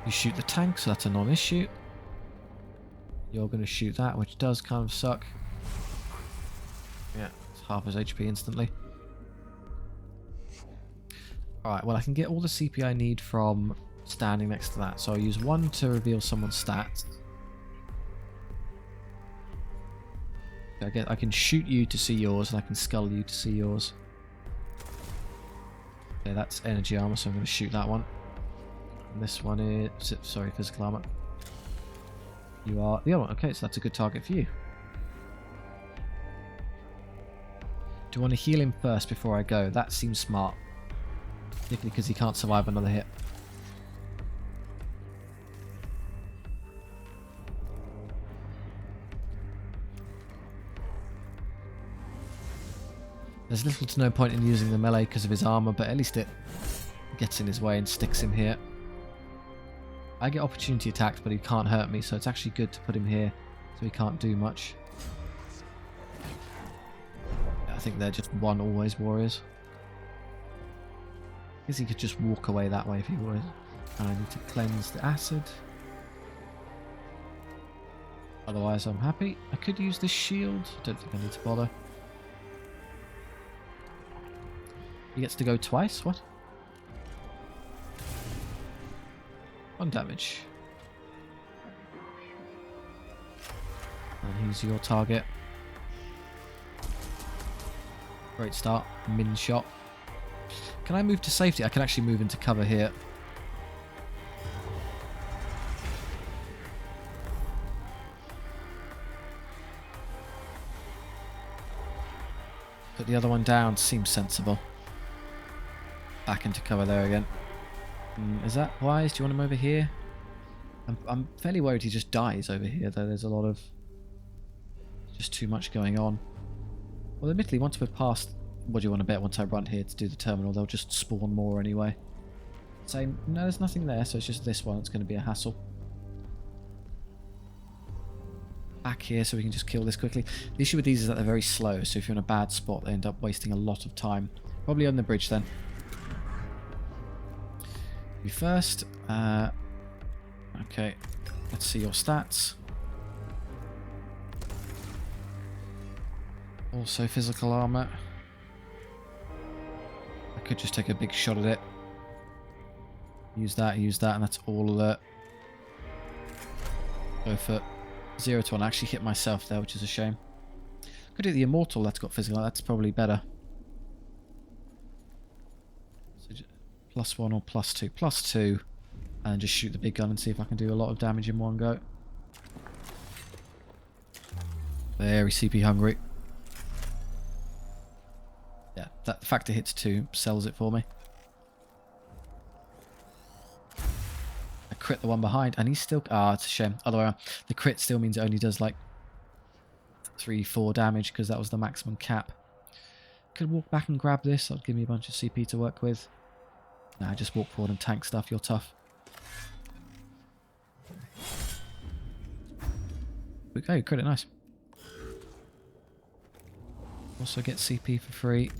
You shoot the tank, so that's a non-issue. You're going to shoot that, which does kind of suck. Yeah, it's half his HP instantly. Alright, well I can get all the CP I need from standing next to that. So I'll use one to reveal someone's stats. I can shoot you to see yours, and I can skull you to see yours. Okay, that's energy armor, so I'm going to shoot that one. And this one is... sorry, physical armor. You are the other one. Okay, so that's a good target for you. Do you want to heal him first before I go? That seems smart. Particularly because he can't survive another hit. There's little to no point in using the melee because of his armor, but at least it gets in his way and sticks him here. I get opportunity attacks, but he can't hurt me, so it's actually good to put him here so he can't do much. I think they're just one always warriors. I guess he could just walk away that way if he would. I need to cleanse the acid. Otherwise I'm happy. I could use this shield. I don't think I need to bother. He gets to go twice? What? 1 damage. And he's your target. Great start. Min shot. Can I move to safety? I can actually move into cover here. Put the other one down. Seems sensible. Back into cover there again. Is that wise? Do you want him over here? I'm fairly worried he just dies over here, though. There's a lot of... just too much going on. Well, admittedly, once we're past... what do you want to bet? Once I run here to do the terminal, they'll just spawn more anyway. Same. No, there's nothing there, so it's just this one. It's going to be a hassle. Back here so we can just kill this quickly. The issue with these is that they're very slow, so if you're in a bad spot, they end up wasting a lot of time. Probably on the bridge then. You first. Okay, let's see your stats. Also physical armor. I could just take a big shot at it. Use that, and that's all of it. Go for 0 to 1. I actually hit myself there, which is a shame. Could do the immortal that's got physical. That's probably better. So +1 or +2. +2. And just shoot the big gun and see if I can do a lot of damage in one go. Very CP hungry. Yeah, that fact it hits 2 sells it for me. I crit the one behind, and he's still... ah, it's a shame. Other way around. The crit still means it only does like 3-4 damage, because that was the maximum cap. Could walk back and grab this. That'll give me a bunch of CP to work with. Nah, just walk forward and tank stuff. You're tough. Okay, credit, nice. Also get CP for free.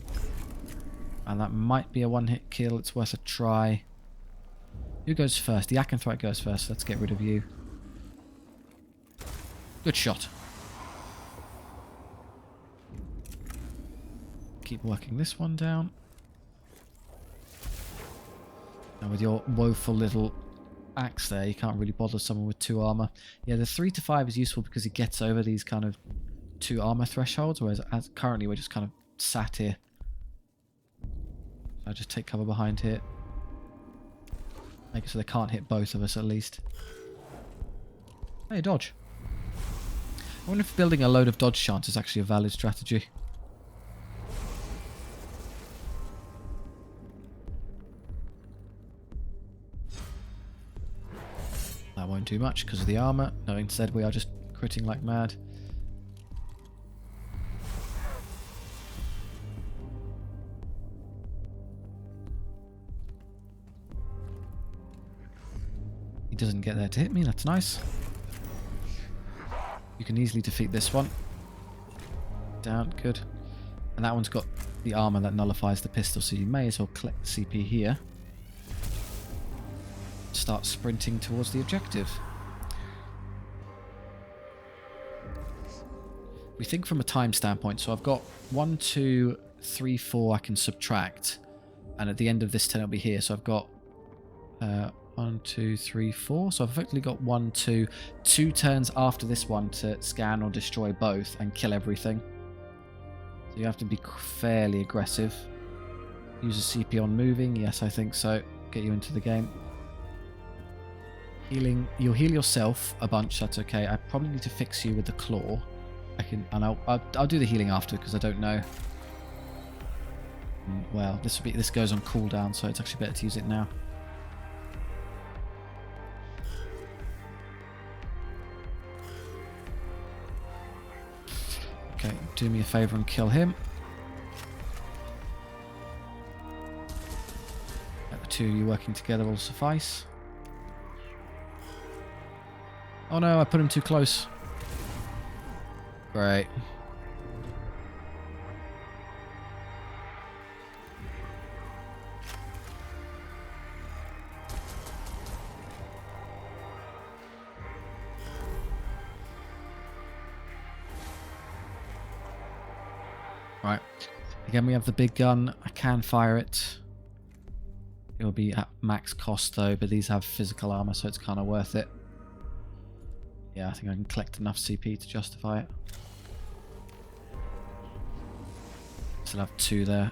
And that might be a one-hit kill. It's worth a try. Who goes first? The Acanthrite goes first. Let's get rid of you. Good shot. Keep working this one down. Now with your woeful little axe there, you can't really bother someone with 2 armor. Yeah, the 3 to 5 is useful because he gets over these kind of 2 armor thresholds, whereas currently we're just kind of sat here. I just take cover behind here. Make it so they can't hit both of us at least. Hey, dodge. I wonder if building a load of dodge chance is actually a valid strategy. That won't do much because of the armor. No, instead we are just critting like mad. He doesn't get there to hit me, that's nice. You can easily defeat this one. Down, good. And that one's got the armor that nullifies the pistol, so you may as well collect the CP here. Start sprinting towards the objective. We think from a time standpoint, so I've got 1, 2, 3, 4 I can subtract, and at the end of this turn it'll be here, so I've got 1, 2, 3, 4, so I've effectively got 1, 2 turns after this one to scan or destroy both and kill everything. So you have to be fairly aggressive. Use a CP on moving, yes I think so, get you into the game. Healing, you'll heal yourself a bunch, that's okay. I probably need to fix you with the claw. I'll do the healing after because I don't know. Well, this goes on cooldown, so it's actually better to use it now. Okay, do me a favour and kill him. The two of you working together will suffice. Oh no, I put him too close. Great. Right. Again, we have the big gun. I can fire it. It'll be at max cost though, but these have physical armor, so it's kind of worth it. Yeah, I think I can collect enough CP to justify it. Still have 2 there.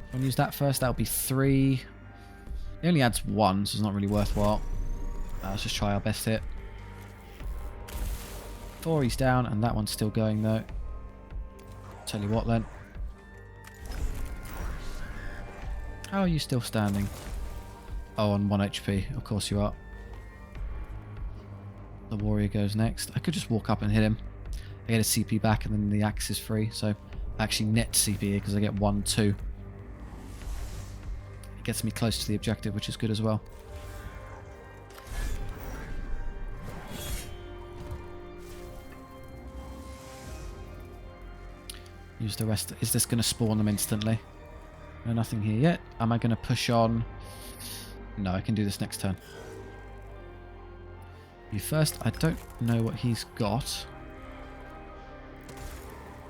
I'm going to use that first. That'll be 3. It only adds 1, so it's not really worthwhile. Let's just try our best hit. 4, he's down, and that one's still going though. Tell you what then. How are you still standing? Oh, on 1 HP. Of course you are. The warrior goes next. I could just walk up and hit him. I get a CP back and then the axe is free. So I actually net CP here because I get 1, 2. It gets me close to the objective, which is good as well. Use the rest. Is this going to spawn them instantly? No, nothing here yet. Am I going to push on? No, I can do this next turn. You first. I don't know what he's got.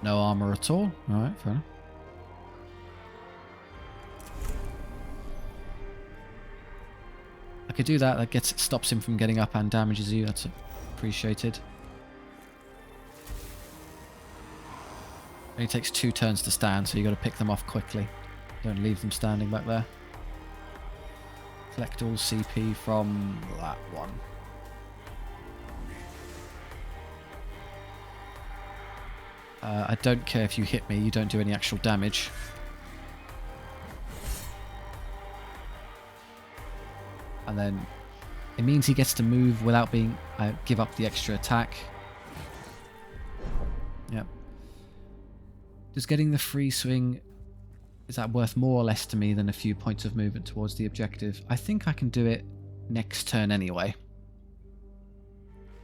No armor at all. Alright, fair enough. I could do that. That stops him from getting up and damages you. That's appreciated. Only takes 2 turns to stand, so you got to pick them off quickly. Don't leave them standing back there. Collect all CP from that one. I don't care if you hit me, you don't do any actual damage. And then it means he gets to move without being... give up the extra attack. Yep. Does getting the free swing... is that worth more or less to me than a few points of movement towards the objective? I think I can do it next turn anyway.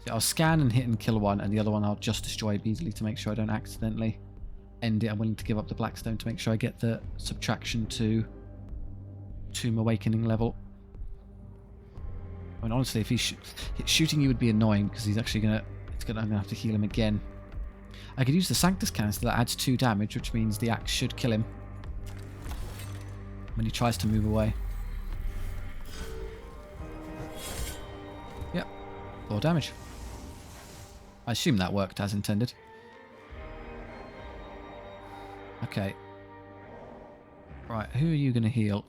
So I'll scan and hit and kill one, and the other one I'll just destroy easily to make sure I don't accidentally end it. I'm willing to give up the Blackstone to make sure I get the subtraction to Tomb Awakening level. I mean, honestly, if he's shooting you would be annoying because he's actually I'm gonna have to heal him again. I could use the Sanctus canister that adds 2 damage, which means the axe should kill him when he tries to move away. Yep, 4 damage. I assume that worked as intended. Okay. Right, who are you going to heal?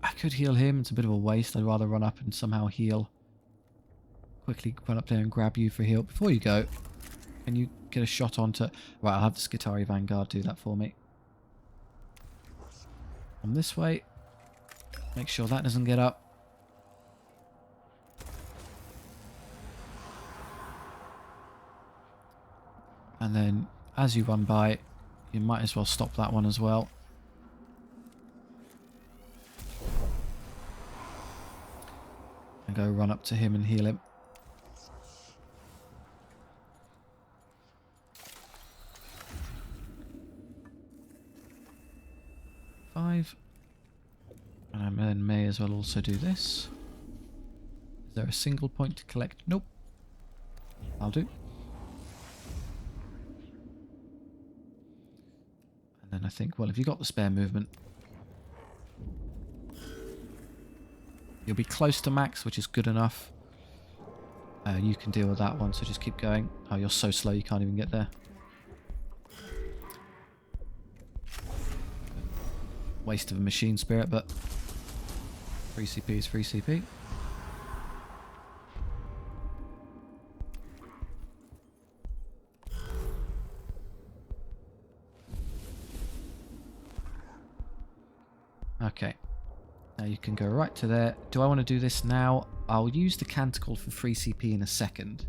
I could heal him. It's a bit of a waste. I'd rather run up and somehow heal. Quickly run up there and grab you for heal. Before you go, can you get a shot onto... Right, I'll have the Skitarii Vanguard do that for me. On this way. Make sure that doesn't get up. And then, as you run by, you might as well stop that one as well. And go run up to him and heal him. 5. And I then may as well also do this. Is there a single point to collect? Nope. I'll do. And then I think, well, if you've got the spare movement, you'll be close to max, which is good enough. You can deal with that one, so just keep going. Oh, you're so slow you can't even get there. Waste of a machine spirit, but free CP is free CP. Okay. Now you can go right to there. Do I want to do this now? I'll use the canticle for free CP in a second.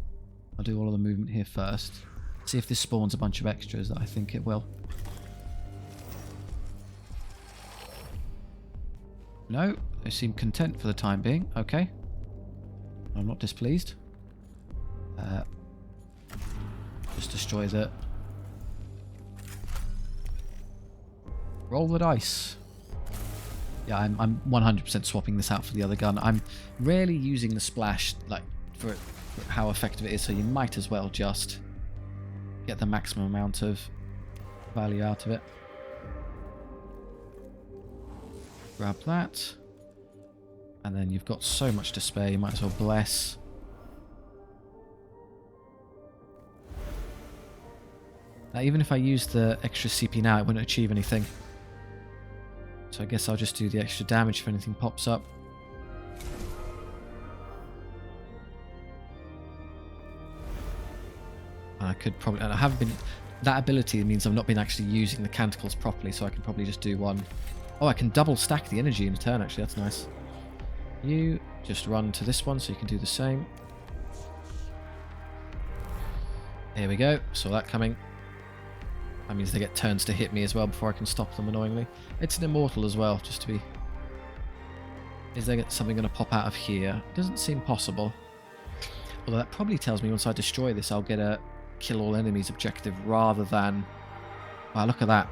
I'll do all of the movement here first. See if this spawns a bunch of extras that I think it will. No, they seem content for the time being. Okay. I'm not displeased. Just destroy the... Roll the dice. Yeah, I'm 100% swapping this out for the other gun. I'm rarely using the splash like for how effective it is, so you might as well just get the maximum amount of value out of it. Grab that. And then you've got so much to spare, you might as well bless. Now, even if I use the extra CP now, it wouldn't achieve anything. So I guess I'll just do the extra damage if anything pops up. I could probably... And I haven't been... That ability means I've not been actually using the canticles properly, so I can probably just do one... Oh, I can double stack the energy in a turn, actually. That's nice. You just run to this one so you can do the same. Here we go. Saw that coming. That means they get turns to hit me as well before I can stop them, annoyingly. It's an immortal as well, just to be... Is there something going to pop out of here? Doesn't seem possible. Although that probably tells me once I destroy this, I'll get a kill all enemies objective rather than... Wow, look at that.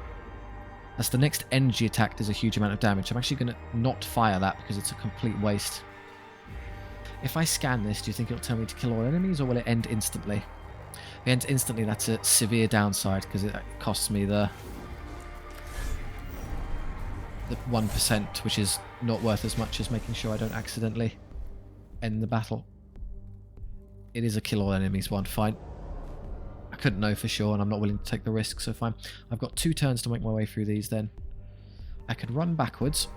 That's the next energy attack does a huge amount of damage. I'm actually going to not fire that because it's a complete waste. If I scan this, do you think it'll tell me to kill all enemies, or will it end instantly? If it ends instantly, that's a severe downside because it costs me the 1%, which is not worth as much as making sure I don't accidentally end the battle. It is a kill all enemies one, fine. I couldn't know for sure, and I'm not willing to take the risk, so fine. I've got 2 turns to make my way through these then. I could run backwards.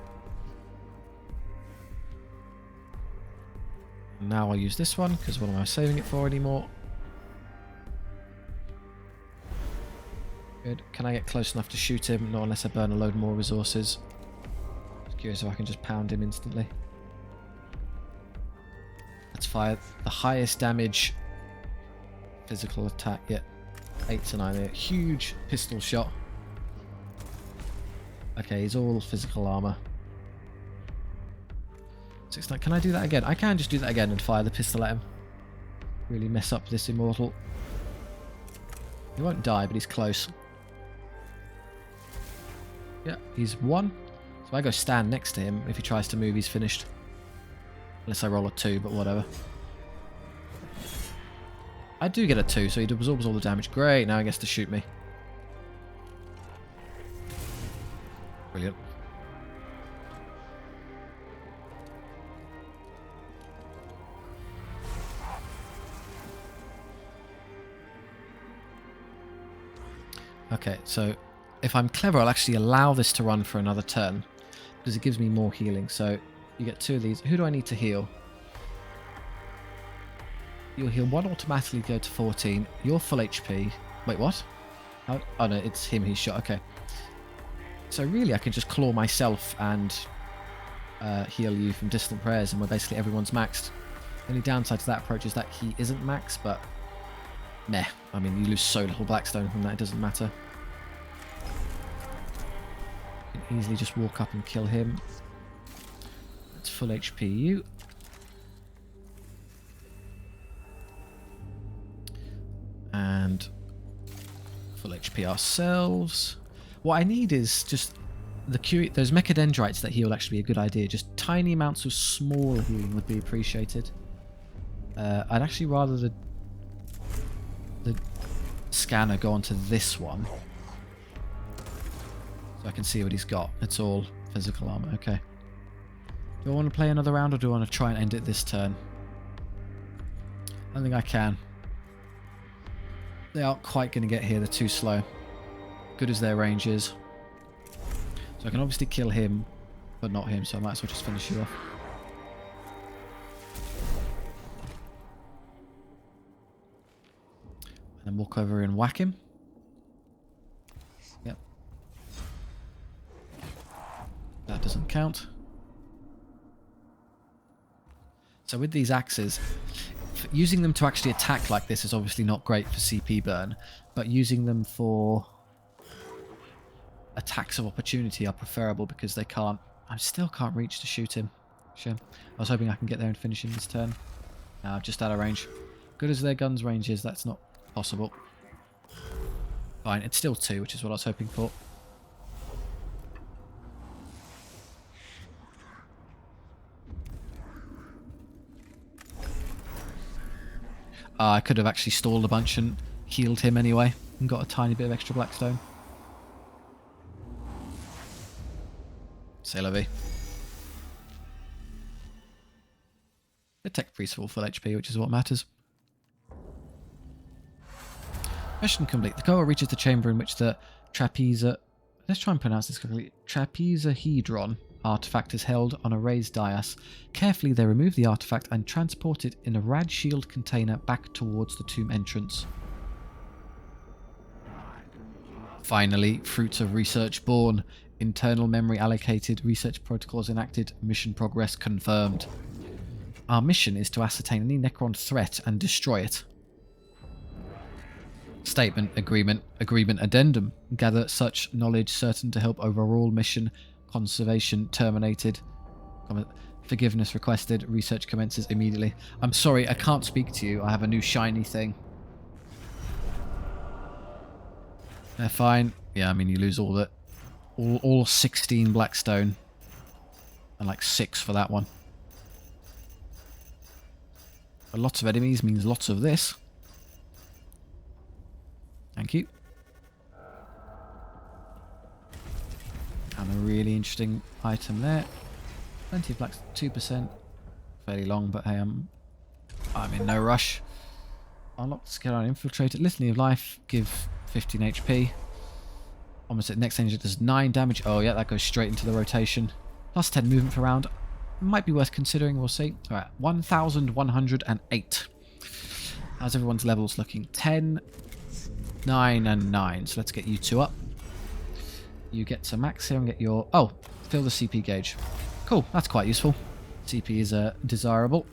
Now I'll use this one, because what am I saving it for anymore? Good. Can I get close enough to shoot him? Not unless I burn a load more resources. Just curious if I can just pound him instantly. Let's fire the highest damage physical attack. Yeah, 8 to 9 there. Huge pistol shot. Okay, he's all physical armor. 6 9. Can I do that again? I can just do that again and fire the pistol at him. Really mess up this immortal. He won't die, but he's close. Yeah, he's 1. So I go stand next to him. If he tries to move, he's finished. Unless I roll a 2, but whatever. I do get a 2, so he absorbs all the damage. Great, now he gets to shoot me. Brilliant. Okay, so if I'm clever, I'll actually allow this to run for another turn because it gives me more healing. So you get 2 of these. Who do I need to heal? You'll heal 1 automatically, go to 14. You're full HP. Wait, what? How? Oh no, it's him he's shot. Okay. So really, I can just claw myself and heal you from distant prayers, and basically everyone's maxed. The only downside to that approach is that he isn't maxed, but meh. I mean, you lose so little Blackstone from that, it doesn't matter. You can easily just walk up and kill him. That's full HP you. And full HP ourselves. What I need is just those mechadendrites that heal actually be a good idea. Just tiny amounts of small healing would be appreciated. I'd actually rather the scanner go onto this one, so I can see what he's got. It's all physical armor. Okay. Do I want to play another round, or do I want to try and end it this turn? I don't think I can. They aren't quite going to get here. They're too slow. Good as their range is. So I can obviously kill him, but not him, so I might as well just finish you off. And then walk over and whack him. Yep. That doesn't count. So with these axes, using them to actually attack like this is obviously not great for CP burn, but using them for attacks of opportunity are preferable because they can't... I still can't reach to shoot him. Shame. I was hoping I can get there and finish him this turn. No, just out of range. Good as their guns range is, that's not possible. Fine, it's still 2, which is what I was hoping for. I could have actually stalled a bunch and healed him anyway and got a tiny bit of extra blackstone. C'est la vie. The tech priest full HP, which is what matters. Mission complete. The goal reaches the chamber in which the let's try and pronounce this correctly. Trapezohedron artifact is held on a raised dais. Carefully, they remove the artifact and transport it in a rad shield container back towards the tomb entrance. Finally, fruits of research born. Internal memory allocated, research protocols enacted, mission progress confirmed. Our mission is to ascertain any Necron threat and destroy it. Statement, agreement addendum. Gather such knowledge certain to help overall mission conservation terminated. Forgiveness requested. Research commences immediately. I'm sorry, I can't speak to you. I have a new shiny thing. They're fine. Yeah, I mean, you lose all that. All 16 blackstone. And like 6 for that one. But lots of enemies means lots of this. Thank you. And a really interesting item there. Plenty of blacks, 2%. Fairly long, but hey, I'm in no rush. Unlock the skill on infiltrated. Litany of life, give 15 HP. Almost at next range it does 9 damage. Oh yeah, that goes straight into the rotation. Plus 10 movement per round. Might be worth considering, we'll see. Alright, 1,108. How's everyone's levels looking? 10, 9 and 9. So let's get you 2 up. You get to max here and get your... Oh, fill the CP gauge. Cool, that's quite useful. CP is desirable.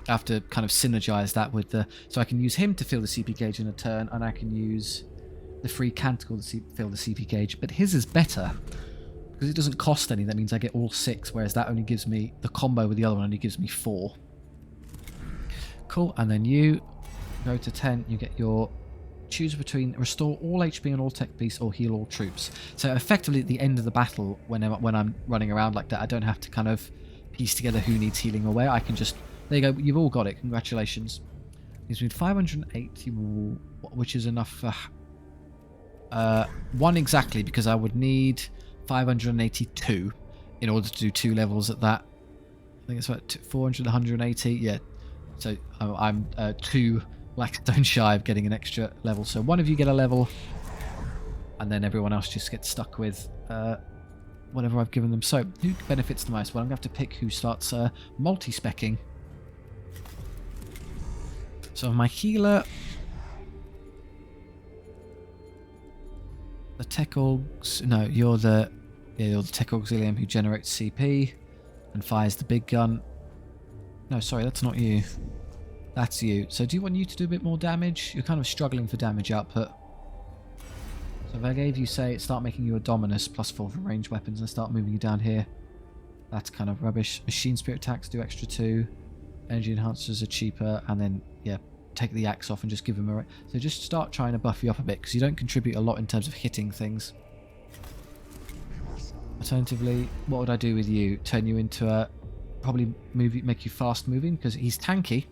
I have to kind of synergize that with the... So I can use him to fill the CP gauge in a turn, and I can use the free canticle to fill the CP gauge. But his is better, because it doesn't cost any. That means I get all 6, whereas that only gives me... The combo with the other one only gives me 4. Cool, and then you go to 10, you get your... Choose between restore all HP and all tech piece or heal all troops. So effectively at the end of the battle, when I'm running around like that, I don't have to kind of piece together who needs healing or where. I can just... There you go, you've all got it. Congratulations. It's been 580, which is enough for... 1 exactly, because I would need 582 in order to do 2 levels at that. I think it's about 400, 180. Yeah. So I'm 2... Blackstone shy of getting an extra level. So one of you get a level, and then everyone else just gets stuck with whatever I've given them. So who benefits the most? Well, I'm going to have to pick who starts multi-specking. So my healer, the Tech Augs. No, you're the Tech Auxilium who generates CP and fires the big gun. No, sorry, that's not you. That's you. So do you want you to do a bit more damage? You're kind of struggling for damage output. So if I gave you, say, start making you a Dominus +4 for range weapons and start moving you down here, that's kind of rubbish. Machine Spirit attacks do extra 2. Energy enhancers are cheaper. And then, yeah, take the axe off and just give them a... So just start trying to buff you up a bit, because you don't contribute a lot in terms of hitting things. Alternatively, what would I do with you? Turn you into a... Probably make you fast moving, because he's tanky.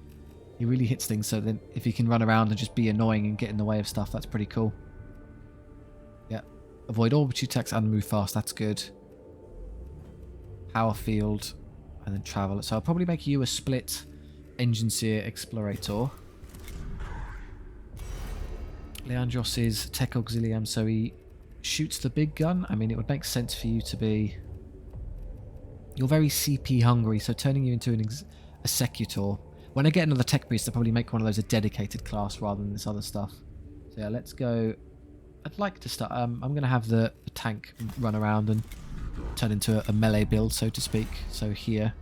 He really hits things, so then if he can run around and just be annoying and get in the way of stuff, that's pretty cool. Yeah. Avoid orbit attacks and move fast, that's good. Power field, and then travel. So I'll probably make you a split Enginseer Explorator. Leandros is Tech Auxilium, so he shoots the big gun. I mean, it would make sense for you to be... You're very CP hungry, so turning you into a Secutor. When I get another Tech Priest, I'll probably make one of those a dedicated class rather than this other stuff. So yeah, let's go. I'd like to start... I'm going to have the tank run around and turn into a melee build, so to speak. So here.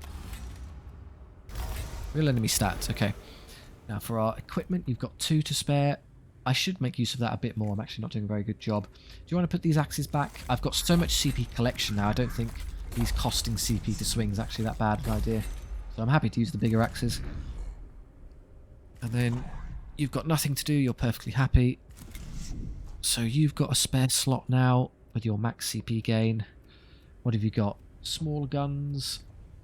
Real enemy stats, okay. Now for our equipment, you've got 2 to spare. I should make use of that a bit more. I'm actually not doing a very good job. Do you want to put these axes back? I've got so much CP collection now, I don't think these costing CP to swing is actually that bad an idea. So I'm happy to use the bigger axes. And then you've got nothing to do, you're perfectly happy. So you've got a spare slot now with your max CP gain. What have you got? Small guns.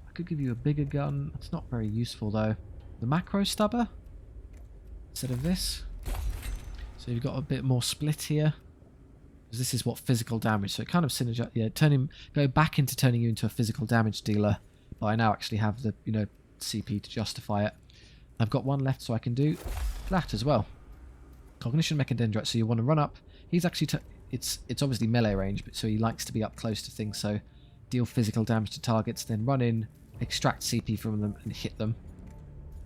I could give you a bigger gun. It's not very useful though. The macro stubber instead of this. So you've got a bit more split here. Because this is what physical damage. So it kind of synergize. Yeah, go back into turning you into a physical damage dealer. But I now actually have the CP to justify it. I've got one left, so I can do that as well. Cognition Mechadendrite. So you want to run up. He's actually it's obviously melee range, but so he likes to be up close to things. So deal physical damage to targets, then run in, extract CP from them, and hit them.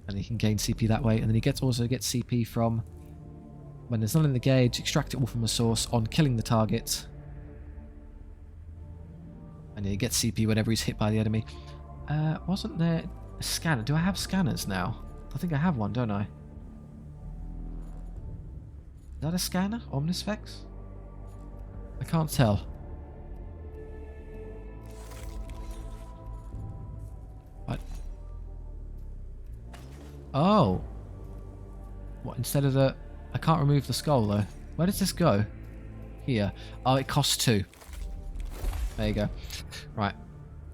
And he can gain CP that way. And then he also gets CP from when there's none in the gauge. Extract it all from the source on killing the target. And he gets CP whenever he's hit by the enemy. Wasn't there a scanner? Do I have scanners now? I think I have one, don't I? Is that a scanner? Omnisphex? I can't tell. What? Oh. What, instead of the... I can't remove the skull, though. Where does this go? Here. Oh, it costs 2. There you go. Right.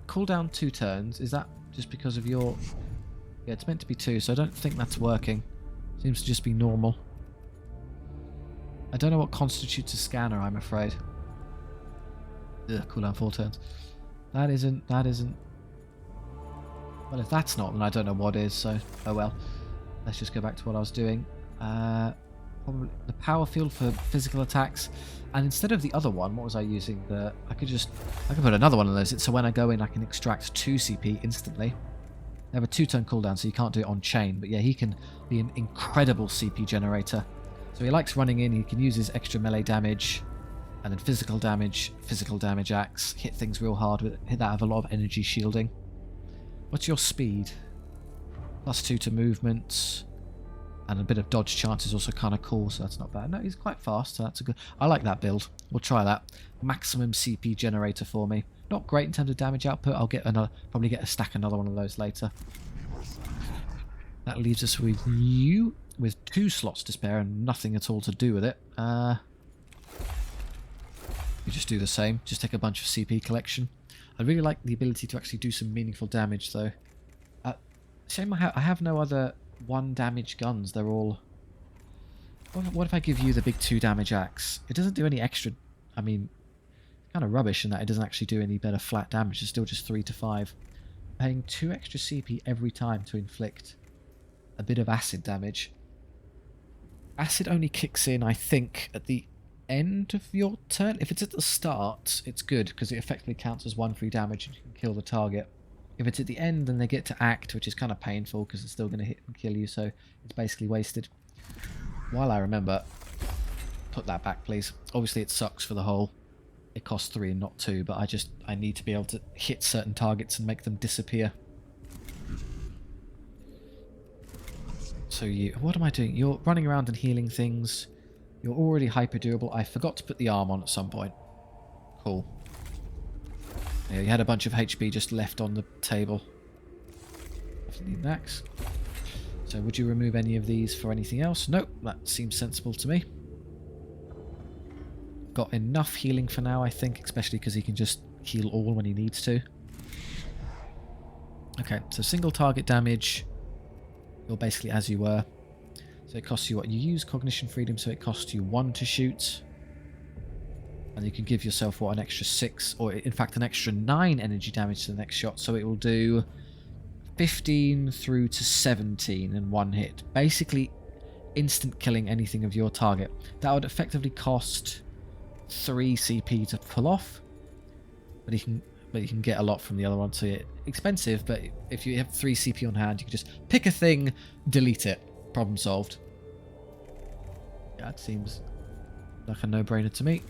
Cooldown 2 turns. Is that just because of your... Yeah, it's meant to be 2, so I don't think that's working. Seems to just be normal. I don't know what constitutes a scanner, I'm afraid. Ugh, cooldown 4 turns. That isn't... Well, if that's not, then I don't know what is, so... Oh well. Let's just go back to what I was doing. Probably the power field for physical attacks. And instead of the other one, what was I using? I could put another one of those. So when I go in, I can extract 2 CP instantly. They have a 2-turn cooldown, so you can't do it on chain. But yeah, he can be an incredible CP generator. So he likes running in. He can use his extra melee damage, and then physical damage axe. Hit things real hard with it. That have a lot of energy shielding. What's your speed? +2 to movement. And a bit of dodge chance is also kind of cool, so that's not bad. No, he's quite fast, so that's a good... I like that build. We'll try that. Maximum CP generator for me. Not great in terms of damage output. I'll get probably get a stack another one of those later. That leaves us with you, with 2 slots to spare and nothing at all to do with it. We just do the same. Just take a bunch of CP collection. I really like the ability to actually do some meaningful damage, though. Shame I have no other 1 damage guns. They're all... What if I give you the big 2 damage axe? It doesn't do any extra... I mean, kind of rubbish in that it doesn't actually do any better flat damage. It's still just 3 to 5. Paying 2 extra CP every time to inflict a bit of acid damage. Acid only kicks in, I think, at the end of your turn. If it's at the start, it's good, because it effectively counts as 1 free damage and you can kill the target. If it's at the end, then they get to act, which is kind of painful, because it's still going to hit and kill you, so it's basically wasted. While I remember, put that back, please. Obviously, it sucks for the whole... It costs 3 and not 2, but I need to be able to hit certain targets and make them disappear. So what am I doing? You're running around and healing things. You're already hyper durable. I forgot to put the arm on at some point. Cool. Yeah, you had a bunch of HP just left on the table. Definitely max. So would you remove any of these for anything else? Nope, that seems sensible to me. Got enough healing for now, I think, especially because he can just heal all when he needs to. Okay, so single target damage. You're basically as you were. So it costs you what? You use cognition freedom, so it costs you 1 to shoot. And you can give yourself, what, an extra 6, or in fact an extra 9 energy damage to the next shot. So it will do 15 through to 17 in one hit. Basically, instant killing anything of your target. That would effectively cost 3 CP to pull off. But you can get a lot from the other one. So yeah, expensive, but if you have 3 CP on hand, you can just pick a thing, delete it. Problem solved. Yeah, it seems like a no-brainer to me.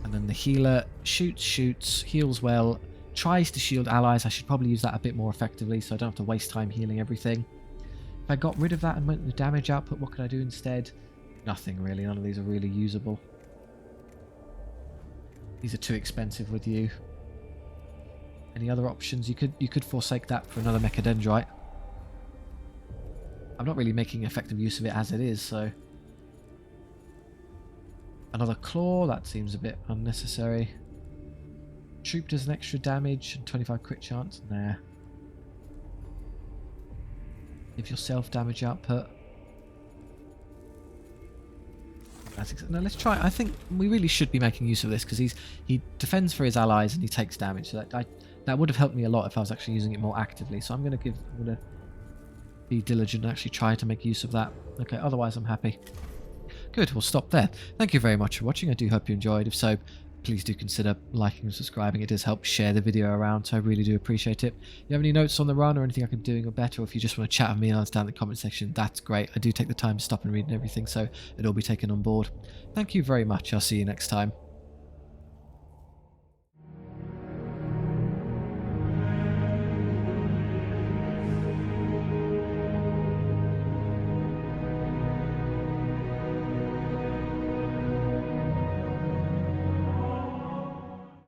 And then the healer shoots, heals well, tries to shield allies. I should probably use that a bit more effectively so I don't have to waste time healing everything. If I got rid of that and went with the damage output, what could I do instead? Nothing really. None of these are really usable. These are too expensive with you. Any other options? You could forsake that for another Mechadendrite. I'm not really making effective use of it as it is, so... Another claw, that seems a bit unnecessary. Troop does an extra damage and 25 crit chance. Nah. Give yourself damage output. No, let's try. I think we really should be making use of this because he defends for his allies and he takes damage. So that would have helped me a lot if I was actually using it more actively. So I'm gonna be diligent and actually try to make use of that. Okay, otherwise I'm happy. Good, we'll stop there. Thank you very much for watching. I do hope you enjoyed. If so, please do consider liking and subscribing. It does help share the video around, so I really do appreciate it. If you have any notes on the run or anything I can do or better, or if you just want to chat with me and understand the comment section, that's great. I do take the time to stop and read and everything, so it'll all be taken on board. Thank you very much. I'll see you next time.